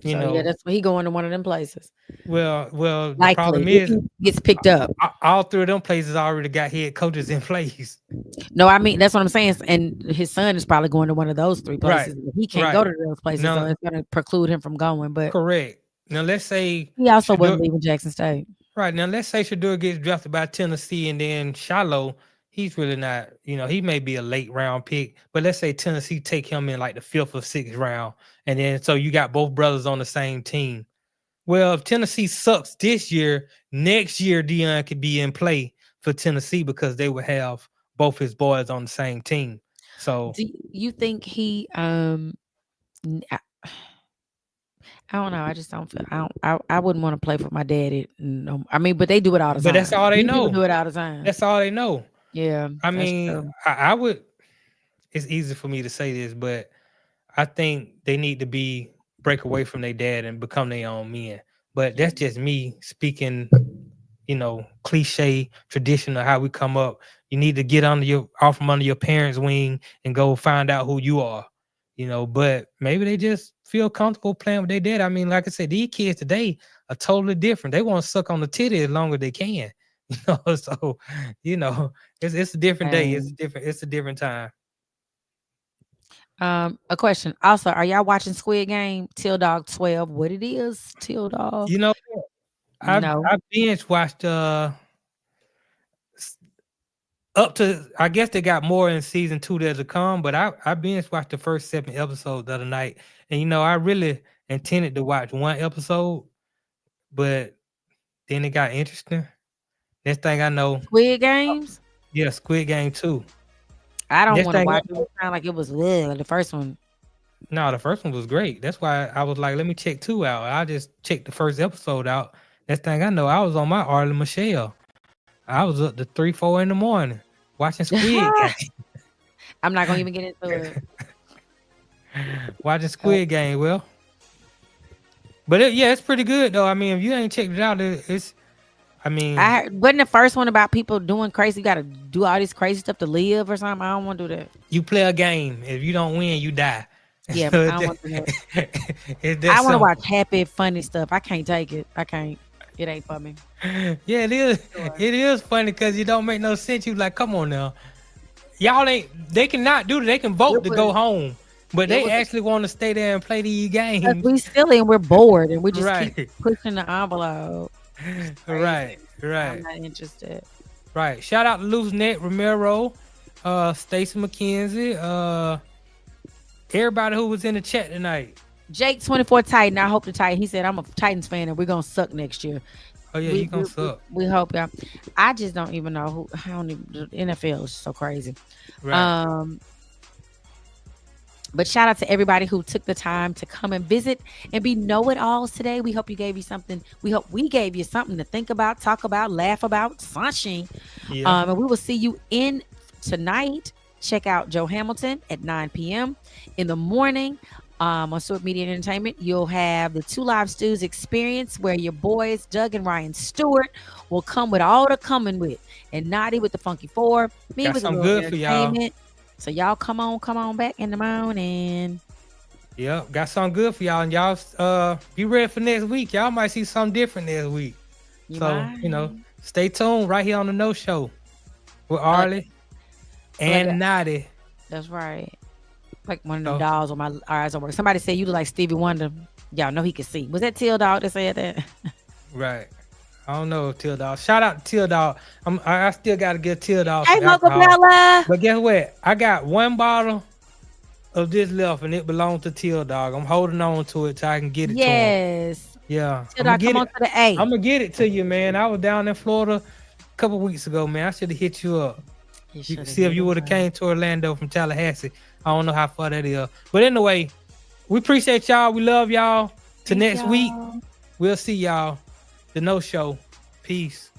You so yeah, know, that's where he going to one of them places. well, the Likely, problem if is he gets picked up. all three of them places already got head coaches in place. No, I mean that's what I'm saying. And his son is probably going to one of those three Right, places. He can't go right. to those places, so Now, it's going to preclude him from going. But correct. Now let's say he also Shador, wasn't leaving Jackson State. right now, let's say Shador gets drafted by Tennessee, and then Shiloh, he's really not. He may be a late round pick, but let's say Tennessee take him in like the 5th or 6th round, and then so you got both brothers on the same team. Well, if Tennessee sucks this year, next year Dion could be in play for Tennessee because they would have both his boys on the same team. So Do you think he? I don't know. I just don't feel. I wouldn't want to play for my daddy. No, I mean, but they do it all the but that's time. all they These people know. do it all the time. That's all they know. Yeah, I that's mean, true. I would. It's easy for me to say this, but I think they need to break away from their dad and become their own men. But that's just me speaking, cliche, traditional, how we come up. You need to get off from under your parents' wing and go find out who you are. But maybe they just feel comfortable playing with their dad. I mean, like I said, these kids today are totally different. They want to suck on the titty as long as they can. So it's a different day. It's a different time. A question. Also, are y'all watching Squid Game? Till Dog 12. What it is? Till Dog? You know, I No. I binge watched up to, I guess they got more in season 2 there to come, but I binge watched the first 7 episodes the other night, and I really intended to watch one episode, but then it got interesting. Next thing I know, Squid Games? yeah, Squid Game 2. I don't Next want to thing I watch it. know, It sounded like it was the first one. no, the first one was great. That's why I was like, let me check 2 out. I just checked the first episode out. Next thing I know, I was on my Arle Michelle. I was up to 3, 4 in the morning watching Squid Game. I'm not gonna even get into it. Watching Squid Game, well, but it's pretty good though. I mean, if you ain't checked it out, it's. I mean, I heard, wasn't the first one about people doing crazy. You got to do all this crazy stuff to live or something. I don't want to do that. you play a game. If you don't win, you die. Yeah, So I don't want to do that. it's that I want to simple. watch happy, funny stuff. I can't take it. I can't. It ain't for me. Yeah, it is. Sure. It is funny because it don't make no sense. You like, come on now, y'all ain't. They cannot do that. They can vote to go home, but they actually want to stay there and play these games. We silly and we're bored and we just Right. keep pushing the envelope. Right. I'm not interested. Right. Shout out to Loose Net, Romero, Stacy McKenzie, everybody who was in the chat tonight. Jake 24 Titan. I hope the Titan. He said I'm a Titans fan and we're gonna suck next year. Oh yeah, you gonna suck. We hope y'all. I just don't even know who. How the NFL is so crazy. Right. But shout out to everybody who took the time to come and visit and be know-it-alls today. We hope you gave you something. We hope we gave you something to think about, talk about, laugh about, sunshine. Yeah. And we will see you in tonight. Check out Joe Hamilton at 9 p.m. in the morning. On Stewart Media and Entertainment, you'll have the 2 Live Stews experience where your boys, Doug and Ryan Stewart, will come with all the coming with. And Notty with the Funky 4. Me Got with the some little good for y'all. entertainment. So y'all come on back in the morning. Yep, got something good for y'all. And y'all be ready for next week. Y'all might see something different next week. Stay tuned right here on the No Show with Arle and Notty. That's right. Like one of them dolls on my eyes on work. Somebody said you look like Stevie Wonder. Y'all know he can see. Was that Till Dog that said that? Right. I don't know, Till Dog. Shout out to Till Dog. I still got to get Till Dog. Hey, Uncle Bella. But guess what? I got 1 bottle of this left, and it belongs to Till Dog. I'm holding on to it till I can get it to him. Yes. Yeah. Till Dog, come on to the A. I'm going to get it to you, man. I was down in Florida a couple weeks ago, man. I should have hit you up. You can see if you would have came to Orlando from Tallahassee. I don't know how far that is. But anyway, we appreciate y'all. We love y'all. Till next week, we'll see y'all. The No Show. Peace.